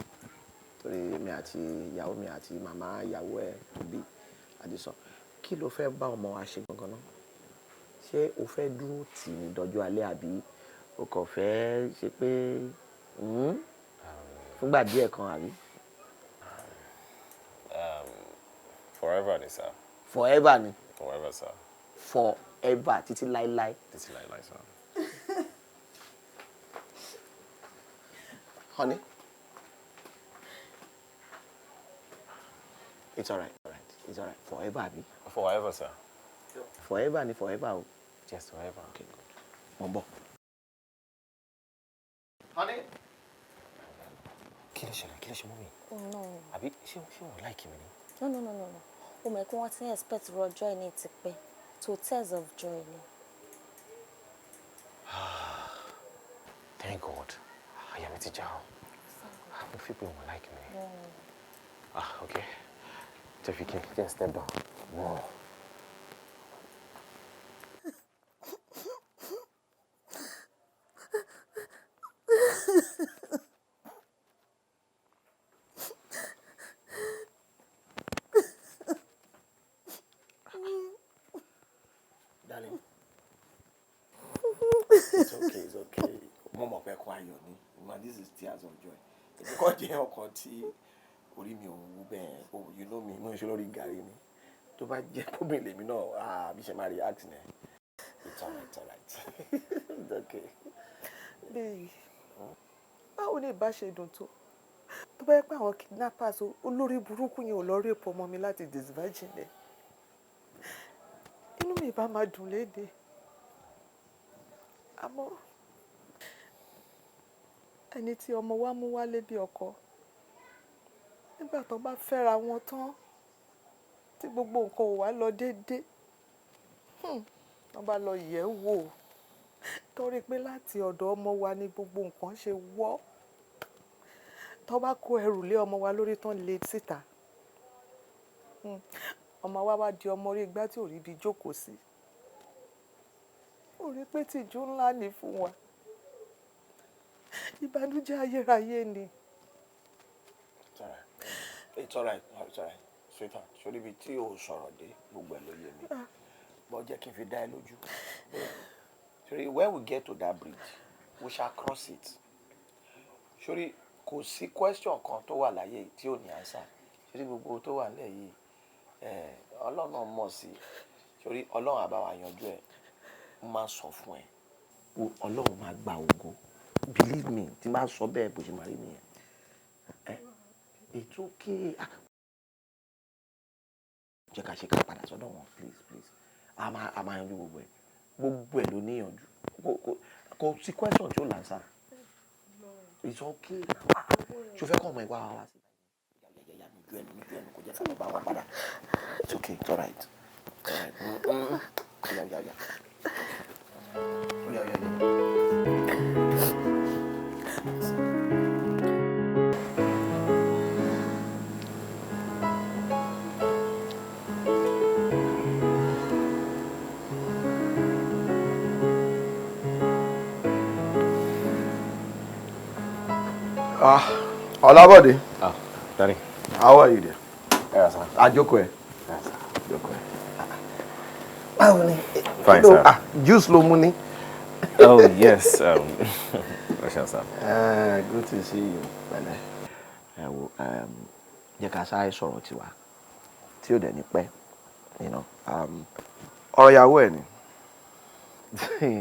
Torí mi àti ìyàwó mi àti màmá ìyàwó ẹ̀ bí Adésọ. Kí ló fẹ́ bá ọmọ wa ṣe gangan náà? Ṣé o fẹ́ dúró tì ní dọjọ́ alẹ́ àbí o kò fẹ́ ṣe pé fúngbà díẹ̀ kan àbí? Forever ni, sir. Forever ni? Forever, sir. Forever títí láíláí? Títí láíláí, sir. Honey? It's all right. It's all right. Forever àbí? Forever, sir. Forever ni forever o. Yes, forever. Okay, good. Mo ń bọ̀. Honey? Kí ló ṣe mọ́ mi? No. Àbí ṣé wọ́n like mi ni? No. O mọ̀ pé wọ́n ti ń expect rọjọ́ ẹni ti pẹ́ to tears of joy ni. Thank God. Àyà mi ti já o. Mo fi pé wọ́n like mi. Okay. Jeffy, can you step down? Whoa. Darling. It's okay. Mo mọ̀ pé kó ayọ̀ ni. This is tears of joy. Èmi kò jẹ́ ọkàn tí orí mi ò wú bẹ́ẹ̀. Oh, you know me, mo ń ṣe lórí gàrí ni. Tó bá jẹ́ kóbìn lèmi náà, bí ṣe máa react ni. It's all right. It's okay. Biyi, báwo ni ìbá ṣe dùn tó? Tó bá yẹ pé àwọn kidnappers olórí burúkú yẹn ò lọ rape ọmọ mi láti disvirgin ẹ̀. Inú mi ìbá máa dùn léde. Àmọ́ ẹni tí ọmọ wa mú wálé bí ọkọ nígbà tó bá fẹ́ra wọn tán tí gbogbo nǹkan ò wá lọ déédéé wọ́n bá lọ yẹ̀ wò torí pé láti ọ̀dọ̀ ọmọ wa ni gbogbo nǹkan ṣe wọ́ tó bá kó ẹrù lé ọmọ wa lórí tán lé síta ọmọ wa wá di ọmọ orí igbá tí ò rí ibi jókòó sí. Ó rí pé tìjú ńlá ni fún wa. Ìbànújẹ́ ayérayé ni. It's all right. Sweetheart, ṣorí ibi tí o sọ̀rọ̀ dé gbogbo ẹ̀ ló yé mi. Bọ́ jẹ́ kí n fi dá ẹ lójú. Ṣorí when we get to that bridge, we shall cross it. Ṣorí kò sí question kan tó wà láyé tí ò ní answer. Ṣorí gbogbo tó wà nílẹ̀ yìí, Ọlọ́run náà mọ̀ sí. Ṣorí Ọlọ́run á bá wa yanjú ẹ̀. Mo máa sọ fún ẹ. Ọlọ́run máa gba ògo. Believe me, tí máa sọ bẹ́ẹ̀ bó ṣe máa rí nìyẹn. It's okay. Jẹ́ ká ṣe ká padà sọ́dọ̀ wọn, please. A máa yanjú gbogbo ẹ̀. Gbogbo ẹ̀ ló níyànjú. Kò sí question tí ó lánsà. It's okay. Ṣo fẹ́ kọ́ ọmọ ìwà wa sí? Yàyà níjú ẹnu kò jẹ́ ká lọ bá wa padà. It's okay, it's all right. Yeah. Olabode. Daddy. How are you there? Yes, sir. Ajoko ẹ. Yes, sir. Ajoko ẹ. Báwo ni? Fine, sir. Juice ló mú ni. Oh, yes. Sir. Good to see you. Jẹ́ ká sáré sọ̀rọ̀ tiwa. Tí ó dẹ̀ ní pẹ́. Ọ̀rọ̀ ìyàwó ẹ̀ ni.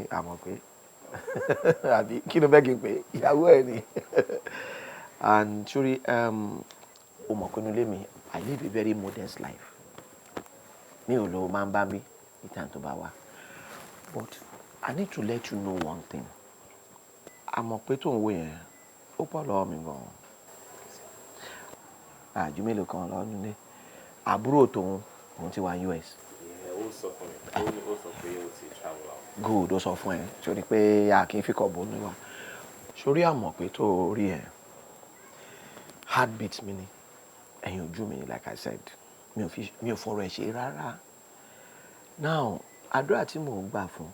Àmọ́ pé. Àbí kí ló bẹ́ kí n pè? Ìyàwó ẹ̀ ni. And sorry, I live a very modest life. Mi ò lọ máa ń bá mi ìtàn tó bá wà. But I need to let you know one thing. Àmọ́ pé tó ń wò yẹn, ó pọ̀ lọ́wọ́ mi gan. Àjú mélòó kan lọ́wọ́ nílé. Àbúrò tòun ti wà US. Ó sọ fún mi. Ó sọ pé ó ti travel out. Good, ó sọ fún ẹ. Sori pé a kì í fi kọ̀ bó ní wa. Sori àmọ́ pé tó rí ẹ. Heartbeat mi ni. Ẹ̀yin ojú mi ni, like I said. Mi ò fọ̀rọ̀ ẹ̀ ṣe rárá. Now, àdúrà tí mò ń gbà fún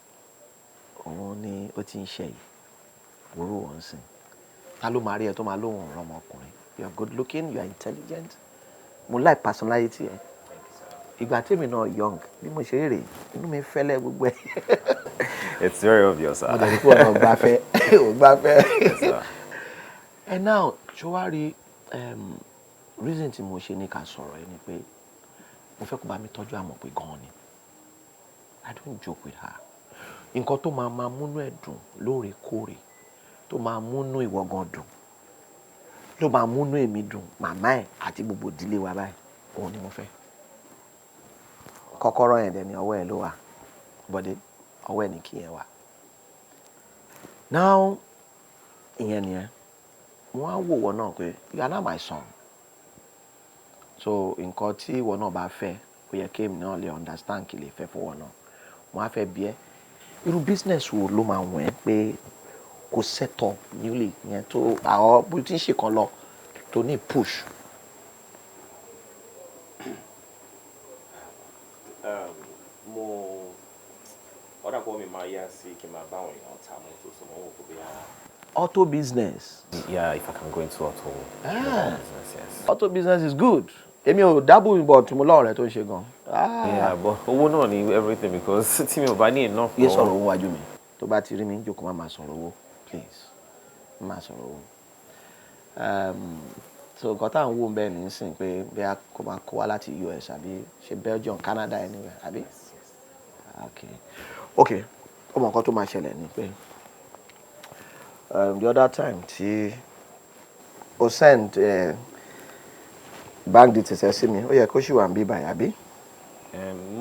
òun ni ó ti ń ṣe yìí. Wòrò wọn sìn. Ta ló máa rí ẹ tó máa lóhùn ọ̀rọ̀ ọmọkùnrin? You are good looking, you are intelligent. Mo like personality ẹ. Ìgbà tèmi náà young, bí mo ṣe rè, inú mi fẹ́lẹ́ gbogbo ẹ̀. It's very obvious, sir. Mo dẹ̀ ní kí wọ́n náà gbafẹ́. Ò gbafẹ́. Yes, sir. And now, ṣọwárí reason tí mo ṣe ní ká sọ̀rọ̀ ẹ ni pé mo fẹ́ kó bá mi tọ́jú Àmọ̀pé gan-an ni. I don't joke with her. Nǹkan tó máa múnú ẹ̀ dùn lóòrèkóòrè, tó máa múnú ìwọ gan dùn, ló máa múnú èmi dùn, màmá ẹ̀ àti gbogbo ìdílé wa báyìí, òun ni mo fẹ́. Kọ́kọ́rọ́ yẹn dẹ̀ ni ọwọ́ ẹ̀ ló wà. Bọ́dé, ọwọ́ ẹ̀ ní kí yẹn wà. Now, ìyẹn nìyẹn. Wọ́n á wò wọ́n náà pé you are not my son. So nǹkan tí ìwọ náà bá fẹ́, ó yẹ kí èmi náà lè understand kí lè fẹ́ fún wọn náà. Wọ́n á fẹ́ bí ẹ́. Irú business wo ló máa wọ̀n ẹ́ pé kò set up newly yẹn tó àwọn bó ti ń ṣe kan lọ tó ní push. Ọ̀dà kọ́ mi máa yá sí kí n máa bá àwọn èèyàn ta mọ́tò sọ wọ́n wò kó bí yára. Auto business. Yeah, if I can go into auto business, yes. Auto business is good. Èmi ò dábò ìbọn tí mo lọ́ọ̀rẹ́ tó ń ṣe gan. Yeah, but owó náà ni everything because tí mi ò bá ní enough. Yé sọ̀rọ̀ owó wájú mi. Tó bá ti rí mi jókòó má máa sọ̀rọ̀ owó, please. Má máa sọ̀rọ̀ owó. So nǹkan tá à ń wò bẹ́ẹ̀ ní sìn pé bí a kò máa kó wá láti US àbí ṣe Belgium, Canada anywhere àbí. Okay. Ó mọ nǹkan tó máa ṣẹlẹ̀ ni pé the other time tí o send bank details ẹ sí mi, ó yẹ kó ṣì wà ń bí báyìí àbí.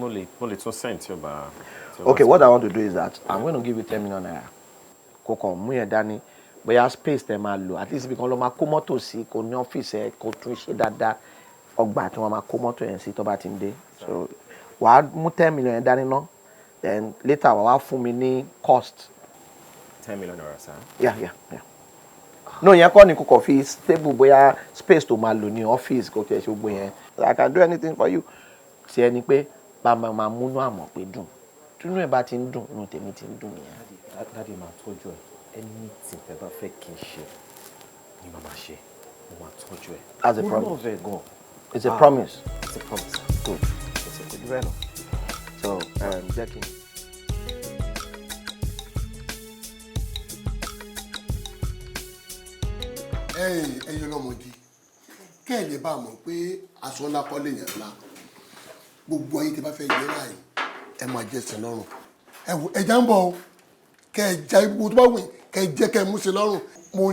Mo lè tún send tí o bá. Okay, what I want to do is that I'm going to give you 10 million naira. Kó kàn mú yẹn dání, bóyá space tẹ máa lò, at least ibi kan ló máa kó mọ́tò sí, kó ní ọ́fíìsì ẹ, kó tún ṣe dáadáa, ọgbà tí wọ́n máa kó mọ́tò yẹn sí tó bá ti ń dé. So wàá mú 10 million yẹn dání ná, then later wàá fún mi ní cost. 10 million naira, sir. Yeah. No, yẹn kọ́ ni kò kàn fi stable bóyá space tó máa lò ní ọ́fíìsì kò tiẹ̀ ṣe gbogbo yẹn. I can do anything for you. sí ẹni pé bá máa múnú àmọ̀ pé dùn tínú ẹ̀ bá ti ń dùn inú tèmi ti ń dùn nìyẹn. Daddy máa tọ́jú ẹ̀ anything tẹ́ bá fẹ́ kí n ṣe ni màmá ṣe mo máa tọ́jú ẹ̀. As a mo promise. love ẹ gan. It's a promise. It's a promise. Good. It's a good reno. So jẹ́ kí n. ẹ̀yin ọlọ́mọdé kẹ́ ẹ̀ lè bá a mọ̀ pé aṣọ ńlá kọ́ lè yàn ńlá gbogbo ayé tí bá fẹ́ yẹ láàyè ẹ máa jẹ sí lọ́rùn ẹja ń bọ̀ kẹ́ ẹ já ibùdó tó bá wù kẹ́ ẹ jẹ́ kẹ́ ẹ mú sí lọ́rùn mo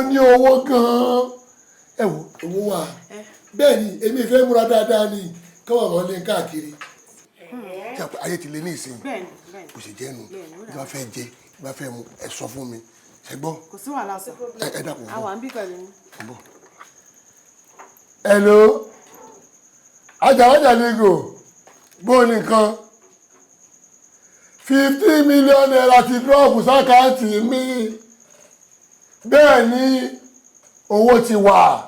ní owó gan-an owó wà bẹ́ẹ̀ ni èmi ìfẹ́ múra dáadáa ni káwọn àwọn lè káàkiri ayé ti lé ní ìsìn bó ṣe jẹ́ nu bí wọ́n fẹ́ jẹ bí wọ́n fẹ́ mu ẹ sọ fún mi ẹ gbọ́. Kò sí wàhálà sọ. Ẹ dàpọ̀. Àwọn àbí pẹ̀lú mi. Hello. Ajáwájà lego. Bó nìkan. 50 million naira ti drop sákàtì mi. Bẹ́ẹ̀ ni owó ti wà.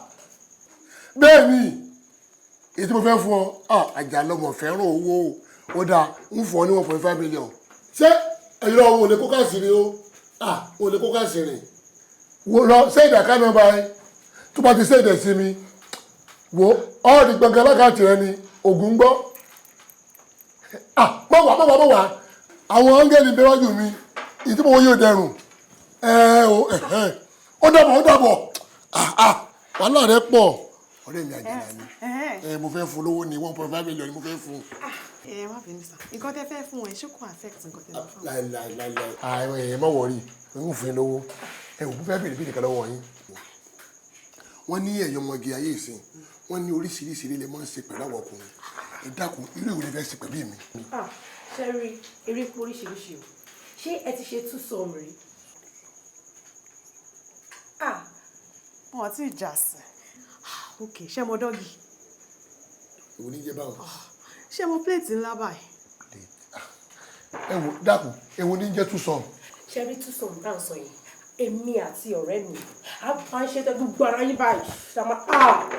Bẹ́ẹ̀ ni èyí tí mo fẹ́ fún ọ. Àjàlọ́mọ fẹ́ràn owó. Ó dáa ń fún ọ ní 1.5 million. Ṣé ẹ̀yin lọ́wọ́ wo lè kó káàsìrì o? O lè kó káàsìrì. Wo lọ sẹ́ẹ̀dì àká nọ́mbà ẹ tó bá ti sẹ́ẹ̀dì sí mi wo ọ́ọ̀dì gbọ̀ngàn lákàtì rẹ ni ògùn gbọ́ mọ̀wá àwọn áńgẹ́lì bẹ́wájú mi ìdí mọ̀ yóò dẹrùn ó dàbọ̀ wàhálà rẹ pọ̀ ọ̀rẹ́ mi àjàlá ni mo fẹ́ fún lówó ní 1.5 million ni mo fẹ́ fún. Ẹ má bínú sá nǹkan tẹ́ fẹ́ fún ẹ ṣé kò affect nǹkan tẹ́ fún. láìláìláì àwọn èèyàn má wọrí ń fún yín lówó òkú fẹ́ bèrè bèrè kan lọ́wọ́ yín. wọ́n ní ẹ̀yọ́ ọmọge ayé ìsìn wọ́n ní oríṣiríṣi ilé máa ń ṣe pẹ̀lú àwọn ọkùnrin ẹ dákun irú ìwé fẹ́ ṣe pẹ̀lú mi. ṣe rí eré pé oríṣiríṣi o ṣé ẹ ti ṣe two sum rí. Wọn ti jà sí ok ṣé mo dọ́gì. ìwọ ní jẹ báwọn. Ṣé mo pléètì ńlá báyìí. ẹ wo dákun èwo ní jẹ́ two sum. ṣe rí two sum náà sọ yìí èmi àti ọ̀rẹ́ mi a bá ń ṣe tẹ gbogbo ara yín báyìí ṣàmà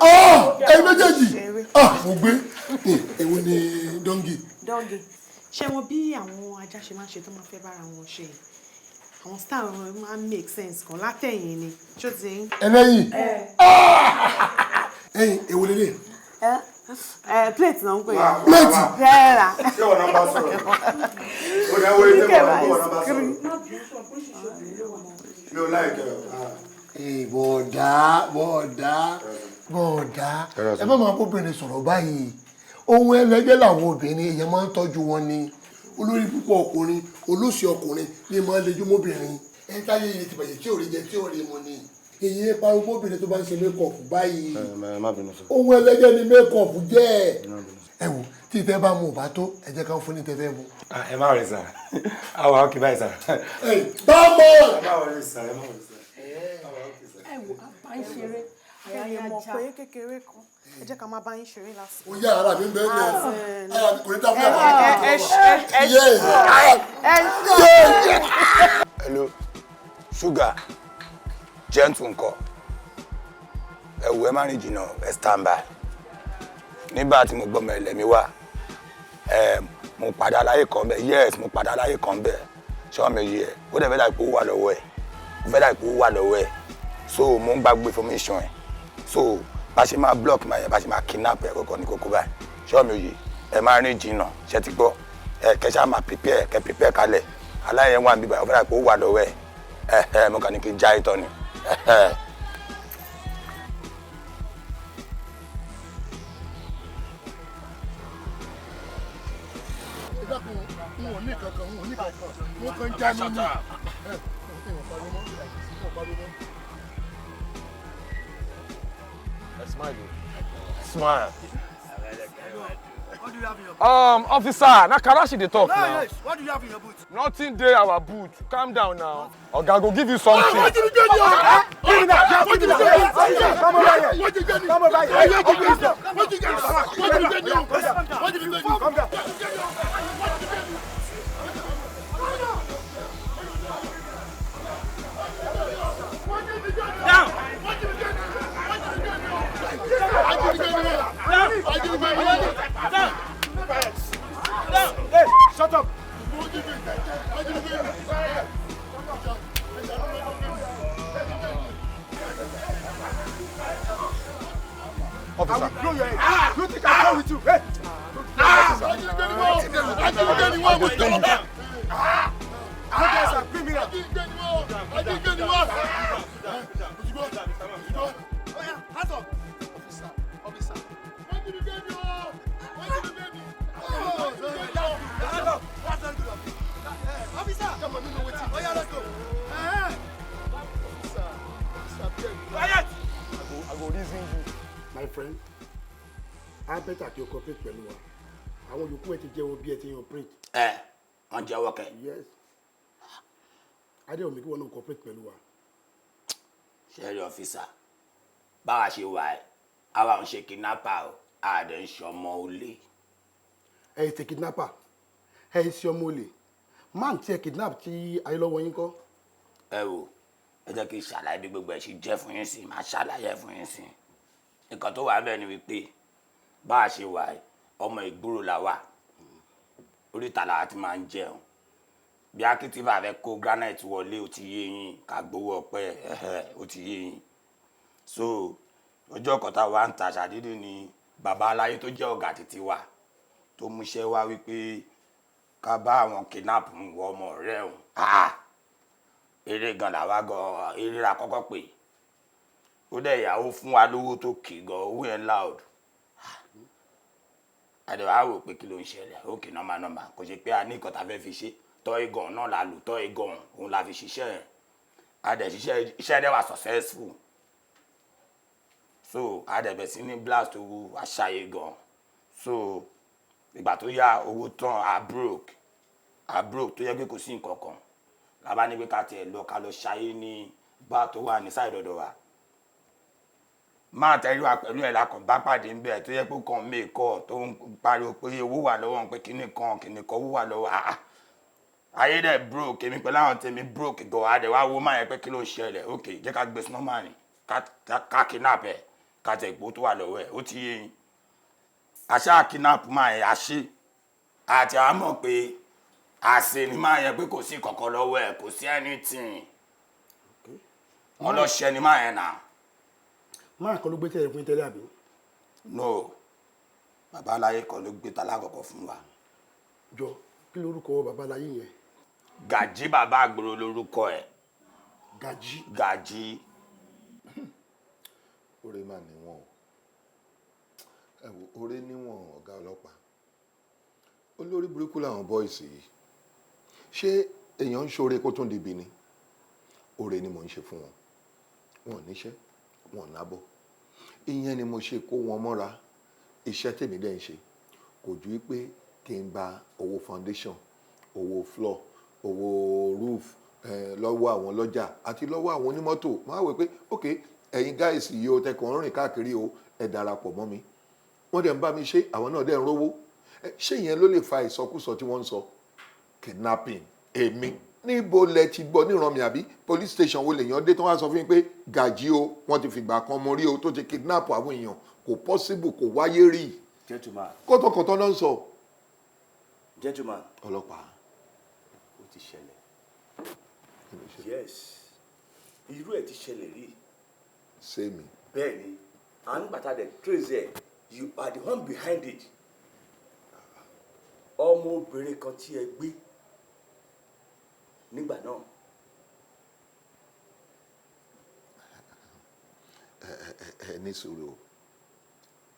ẹ̀yin méjèèjì mo gbé èwo ní dọ́ngì. Dọ́gì ṣé mo bí àwọn ajá ṣe máa ń ṣe tó máa fẹ́ bára wọn ṣe àwọn style wọn máa ń make sense kan látẹ̀yìn ni ṣó ti yín. ẹlẹ́yìn ẹ̀yin èwo lélẹ̀. Plate náà ń pè é. Plate. Bẹ́ẹ̀ rà. Ṣé wọn náà bá sọ̀rọ̀? Ó ní àwọn ètò ìwọ̀n náà bá sọ̀rọ̀. Mi ò láìkẹ́ bọ̀dá ẹ má máa bóbìnrin sọ̀rọ̀ báyìí ohun ẹlẹgẹ́ làwọn obìnrin èèyàn máa ń tọ́jú wọn ni olórí púpọ̀ ọkùnrin olóṣì ọkùnrin ni máa ń lejú mọ́bìnrin ẹ táyé yìí ti bàjẹ́ tí ò rí jẹ tí ò rí mu ni èyí pariwo mọ́bìnrin tó bá ń ṣe mékọ̀ọ̀pù báyìí ohun ẹlẹgẹ́ ni mékọ̀ọ̀pù jẹ́ ẹ wò tí ìtẹ́ bá mu ò bá tó ẹ jẹ́ ká fún ní tẹ́fẹ́ mu. ẹ má rí sà àwọn òkè báyìí sà. bámọ̀. ẹ má rí sà ẹ má rí sà. ẹ wò á bá ń ṣeré àyà yà mọ̀ pé kékeré kan ẹ jẹ́ ká máa bá yín ṣeré lásìkò. ó yá ara mi bẹ́ẹ̀ ni ara mi kò ní dá fún Hello, sugar, gentle nǹkan. Ẹ wò ẹ má rìn jìnnà ẹ stand by. Nígbà tí mo gbọ́ mọ ẹlẹ́mi wá, mo padà láyé kan bẹ́ẹ̀, yes, mo padà láyé kan bẹ́ẹ̀. Ṣé mi yìí ẹ̀? Ó dẹ̀ fẹ́ dà pé ó wà lọ́wọ́ ẹ̀. Ó fẹ́ dà pé ó wà lọ́wọ́ ẹ̀. So mo ń gbàgbé information ẹ̀. So bá ṣe máa block máa yẹ bá ṣe máa kidnap ẹ̀ kọ̀ọ̀kan ní kókó báyìí. Ṣé mi yìí ẹ máa rìn jìnnà ṣe ti gbọ́? Kẹ́ ṣáà máa prepare kalẹ̀. Aláyẹ̀ wà níbí báyìí ó fẹ́ dà pé ó wà lọ́wọ́ ẹ̀. Mo kàn ní kí n já ìtọ́ ni. Smile. What do you have in your boot? Officer, na Karachi dey talk now. Yes. What do you have in your boot? Nothing dey our boot. Calm down now. Oga go give you something. What did you do? Give me that. What did you do? Come over here. What did you do? Come over here. What did you do? What did you do? What did you do? Come down. Down. Hey, shut up. Officer. I will blow your head. You think I'll go with you? Hey. My friend, I better to cooperate pẹ̀lú wa. Àwọn yòókù ẹ ti jẹ́wọ́ bí ẹ ti yan operate. Wọ́n jẹ́wọ́ kẹ́. Yes. Adéwọ̀mí kí wọ́n náà cooperate pẹ̀lú wa. Ṣẹ́rí ọ́físà, báwa ṣe wà ẹ́, àwa ń ṣe kidnapper o, àdé ń ṣọmọ olè. Ẹ ṣe kidnapper, ẹ ṣe ọmọ olè. Man tí ẹ kidnap tí ayélọ́wọ́ yín kọ́. Ẹ wò, ẹ jẹ́ kí n ṣàlàyé bí gbogbo ẹ̀ ṣe jẹ́ fún yín sí, máa ṣàlàyé fún yín sí. Nǹkan tó wà bẹ́ẹ̀ ni wípé báwa ṣe wà ẹ́, ọmọ ìgboro la wà. Oríta la ti máa ń jẹun. Bí akitiba fẹ́ kó granite wọlé ó ti yé yín, ká gbowó ọpẹ́ ó ti yé yín. So ọjọ́ kọta wa ń ta ṣàdédé ni bàbá aláyé tó jẹ́ ọ̀gá títí wa tó múṣẹ́ wá wípé ká bá àwọn kidnap wọ ọmọ rẹ̀ òun. Eré gan làwa gan eré ra kọ́kọ́ pé ó dẹ̀ ìyàwó fún wa lówó tó kì gan owó yẹn loud. Àdèwà wò pé kí ló ń ṣẹlẹ̀ òkè nọ́mà kò ṣe pé a ní ìkọ̀tà fẹ́ fi ṣe tọ́ igan náà la lò tọ́ igan òun la fi ṣiṣẹ́ ẹ̀ adẹ̀ ṣiṣẹ́ iṣẹ́ dẹ̀ wà successful so adẹ̀ bẹ̀ sí ní blast owó aṣáyé gan so ìgbà tó yá owó tán a broke tó yẹ pé kò sí nǹkan kan làbá ní pé ká tiẹ̀ lọ ká lọ ṣayé ní bá tó wà ní side ọ̀dọ̀ wa máa tẹ̀lé wa pẹ̀lú ẹ̀ la kàn bá pàdé ń bẹ̀ tó yẹ pé kàn mẹ́kọ̀ tó ń pariwo pé owó wà lọ́wọ́ pé kíní kan owó wà lọ́wọ́ ayé dẹ̀ broke èmi pẹ̀lú àwọn tèmi broke gan adẹ̀ wá wo máa yẹ pé kí ló ṣẹlẹ̀ ok jẹ́ ká gbé sinọ́mà ni ká kidnap ẹ̀ ká tẹ̀ ìpò tó wà lọ́wọ́ ẹ̀ ó ti yé yín àṣà kidnap máa yẹ àṣe àti àwọn mọ̀ pé àṣe ni máa yẹ pé kò sí kọ̀kọ́ lọ́wọ́ ẹ̀ kò sí anything wọ́n lọ ṣẹ ni máa yẹ nà. Máa kọ́ ló gbé tẹ̀lé fún tẹ́lẹ̀ àbí? No bàbá aláyé kan ló gbé tàlá kọ̀kọ́ fún wa. Jọ kí lórúkọ bàbá aláyé yẹn? Gaji bàbá àgbòrò lórúkọ ẹ̀. Gaji. Oore mà níwọ̀n ẹ wo oore níwọ̀n ọ̀gá ọlọ́pàá olórí burúkú làwọn bọ́ìsì yìí ṣé èèyàn ń ṣoore kó tún dibi ni oore ni mò ń ṣe fún wọn wọn ò níṣẹ́ wọn ò nábọ̀ ìyẹn ni mo ṣe kó wọn mọ́ra iṣẹ́ tèmi dẹ̀ ń ṣe kò ju pé kí n gba owó foundation owó floor owó roof lọ́wọ́ àwọn lọ́jà àti lọ́wọ́ àwọn onímọ́tò máa wẹ̀ pé ok ẹ̀yin guys yìí o tẹkàn rìn káàkiri o ẹ darapọ̀ mọ́ mi wọ́n dẹ̀ ń bá mi ṣe àwọn náà dẹ̀ ń rówó ṣé ìyẹn ló lè fa ìsọkúsọ tí wọ́n ń sọ kidnapping èmi níbo lẹ ti gbọ́ níran mi àbí police station wo lèèyàn dé tó wá sọ fún mi pé Gaji o wọ́n ti fìgbà kan mọ rí o tó ti kidnap àwọn èèyàn kò possible kò wáyé rí gentleman kọ́tọ̀kọ́tọ̀ náà ń sọ. gentleman ọlọ́pàá ó ti ṣẹlẹ̀ yes irú ẹ̀ ti ṣẹlẹ̀ rí. ṣé mi. bẹ́ẹ̀ni à ń gbàtà dẹ̀ trace ẹ̀ you are the one behind it. ọmọbìnrin kan tí ẹ gbé nígbà náà. ẹ ní sùúrù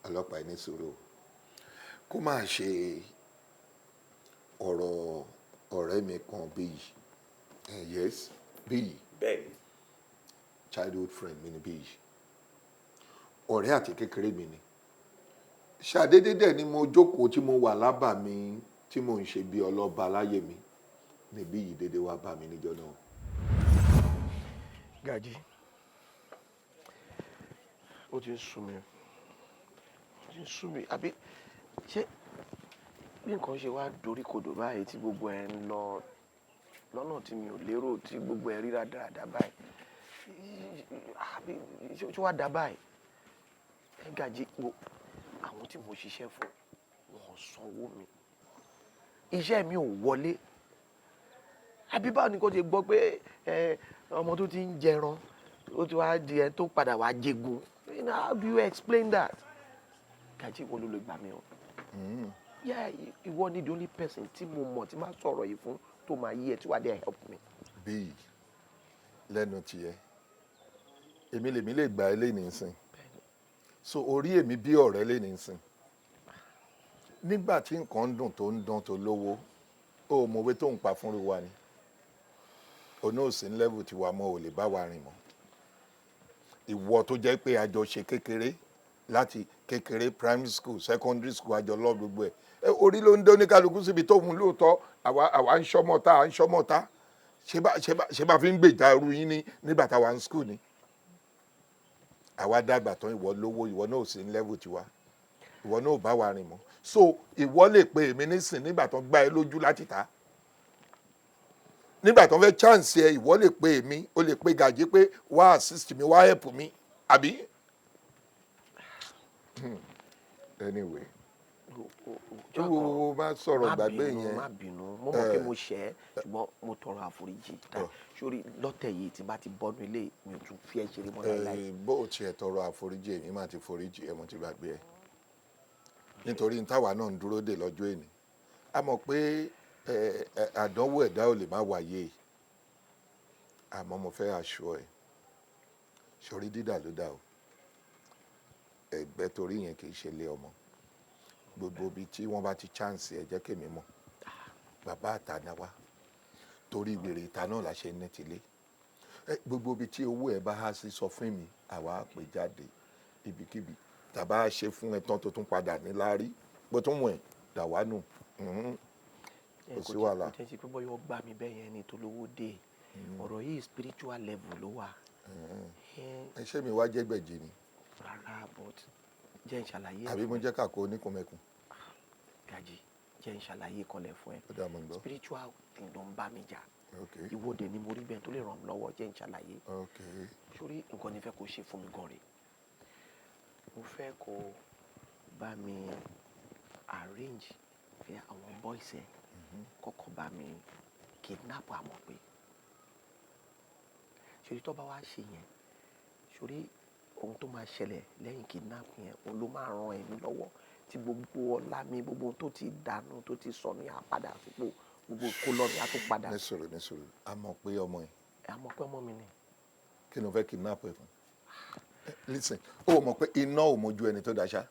ọlọ́pàá ẹ ní sùúrù kó máa ṣe ọ̀rọ̀ ọ̀rẹ́ mi kan Biyi yes Biyi bẹ́ẹ̀ni childhood friend mi ni Biyi ọ̀rẹ́ àti kékeré mi ni ṣàdédé dẹ̀ ni mo jókòó tí mo wà lábà mi tí mo ń ṣe bí ọlọ́ba láyé mi ni Biyi dédé wá bá mi níjọ́ náà. Gaji ó ti ń sú mi àbí ṣé bí nǹkan ṣe wá dorí kodò báyìí tí gbogbo ẹ̀ ń lọ lọ́nà tí mi ò lérò tí gbogbo ẹ̀ ríra dáadáa báyìí àbí ṣé wàá dá báyìí ẹ Gaji wo àwọn àwọn tí mo ṣiṣẹ́ fún wọn sanwó mi iṣẹ́ mi ò wọlé àbí báwo ni kò ti gbọ́ pé ọmọ tó ti ń jẹran ó ti wá di ẹ tó padà wá jẹgun how do you explain that? Gaji wo ló lè gbà mí o. Yeah, ìwọ ni the only person tí mo mọ̀ tí máa sọ̀rọ̀ yìí fún tó máa yí ẹ tí wàá dé help me. Biyi lẹ́nu tiẹ̀ èmi lèmi lè gba ẹ lẹ́nu ìsìn so orí èmi bí ọ̀rẹ́ lẹ́nu ìsìn nígbà tí nǹkan ń dùn tó ń dán tó lówó ó mọ̀wé tó ń pa fúnru wa ni oní òsín level tí wàá mọ̀ ò lè bá wa rìn mọ́ ìwọ tó jẹ́ pé àjọ ṣe kékeré láti kékeré primary school secondary school àjọ lọ gbogbo ẹ̀ orí ló ń dé oníkálukú síbi tó mú lóòótọ́ àwa ń ṣọ́mọ́ta ṣé bá fi ń gbèjà irú yín nígbà táwa ń school ni àwa dàgbà tán ìwọ lówó ìwọ náà ò sí ní level tiwa ìwọ náà ò bá wa rìn mọ́ so ìwọ lè pe èmi nísìn nígbà tán gbá ẹ lójú láti ta nígbà tán fẹ́ chance ẹ ìwọ lè pe èmi o lè pe Gaji pé wá assist mi wá help mi àbí anyway o máa sọ̀rọ̀ gbàgbé yẹn. má bínú mo mọ̀ pé mo ṣẹ̀ ẹ́ ṣùgbọ́n mo tọrọ àforíjì sórí lọ́tẹ̀ yìí tí bá ti bọ́nu ilé mi ò tún fi ẹ́ ṣeré mọ́ láíláí. bó o tiẹ̀ tọrọ àforíjì èmi máa ti foríjì ẹ̀ mo ti gbàgbé ẹ̀ nítorí táwa náà ń dúró dè lọ́jọ́ èní a mọ̀ pé àdánwò ẹ̀dá ò lè má wáyé àmọ́ mo fẹ́ aṣọ ẹ̀ sórí dídà ló dà o ẹgbẹ́ torí yẹn kì í ṣe lé ọmọ gbogbo ibi tí wọ́n bá ti chance ẹ̀ jẹ́ kémi mọ̀ bàbá àtàná wa torí wèrè ìta náà la ṣe ní tilé gbogbo ibi tí owó ẹ̀ bá há sí sọ fún mi àwa pè jáde ibikíbi tàbá ṣe fún ẹ tán tó tún padà ní láárí bó tún wọ̀n dàwa nù kò sí wàhálà. kò tẹ́ sí pé bọ́yọ̀ gbà mí bẹ́ẹ̀ yẹn ni tó lówó dé ọ̀rọ̀ yìí spiritual level ló wà. ẹ ṣé mi wá jẹ́gbẹ̀jì ni. rárá but jẹ́ ìṣàlàyé. àbí mo jẹ́ kàkó oníkùnmẹ́kùn. Gaji jẹ́ ìṣàlàyé kanlẹ̀ fún ẹ. ó dà mọ́ ń gbọ́. spiritual thing ló ń bá mi jà. ìwọ́de ni mo rí bẹ́ẹ̀ tó lè ràn mí lọ́wọ́ jẹ́ ìṣàlàyé. sórí nǹkan ní fẹ́ kó ṣe fún mi gan rè mo fẹ́ kó bá mi arrange fẹ́ àwọn boys ẹ̀ kọ́kọ́ bá mi kidnap àmọ́ pé sórí tó bá wá ṣe yẹn sórí ohun tó máa ṣẹlẹ̀ lẹ́yìn kidnap yẹn òun ló máa ran ẹ̀mí lọ́wọ́ tí gbogbo ọlá mi gbogbo tó ti dànù tó ti sọ ní àpadà sípò gbogbo kó lọ ní àtúpadà. ní sùúrù a mọ̀ pé ọmọ ẹ̀. a mọ̀ pé ọmọ mi ni. kí ni o fẹ́ kidnap ẹ̀ fún. listen o mọ̀ pé iná ò mójú ẹni tó dáṣá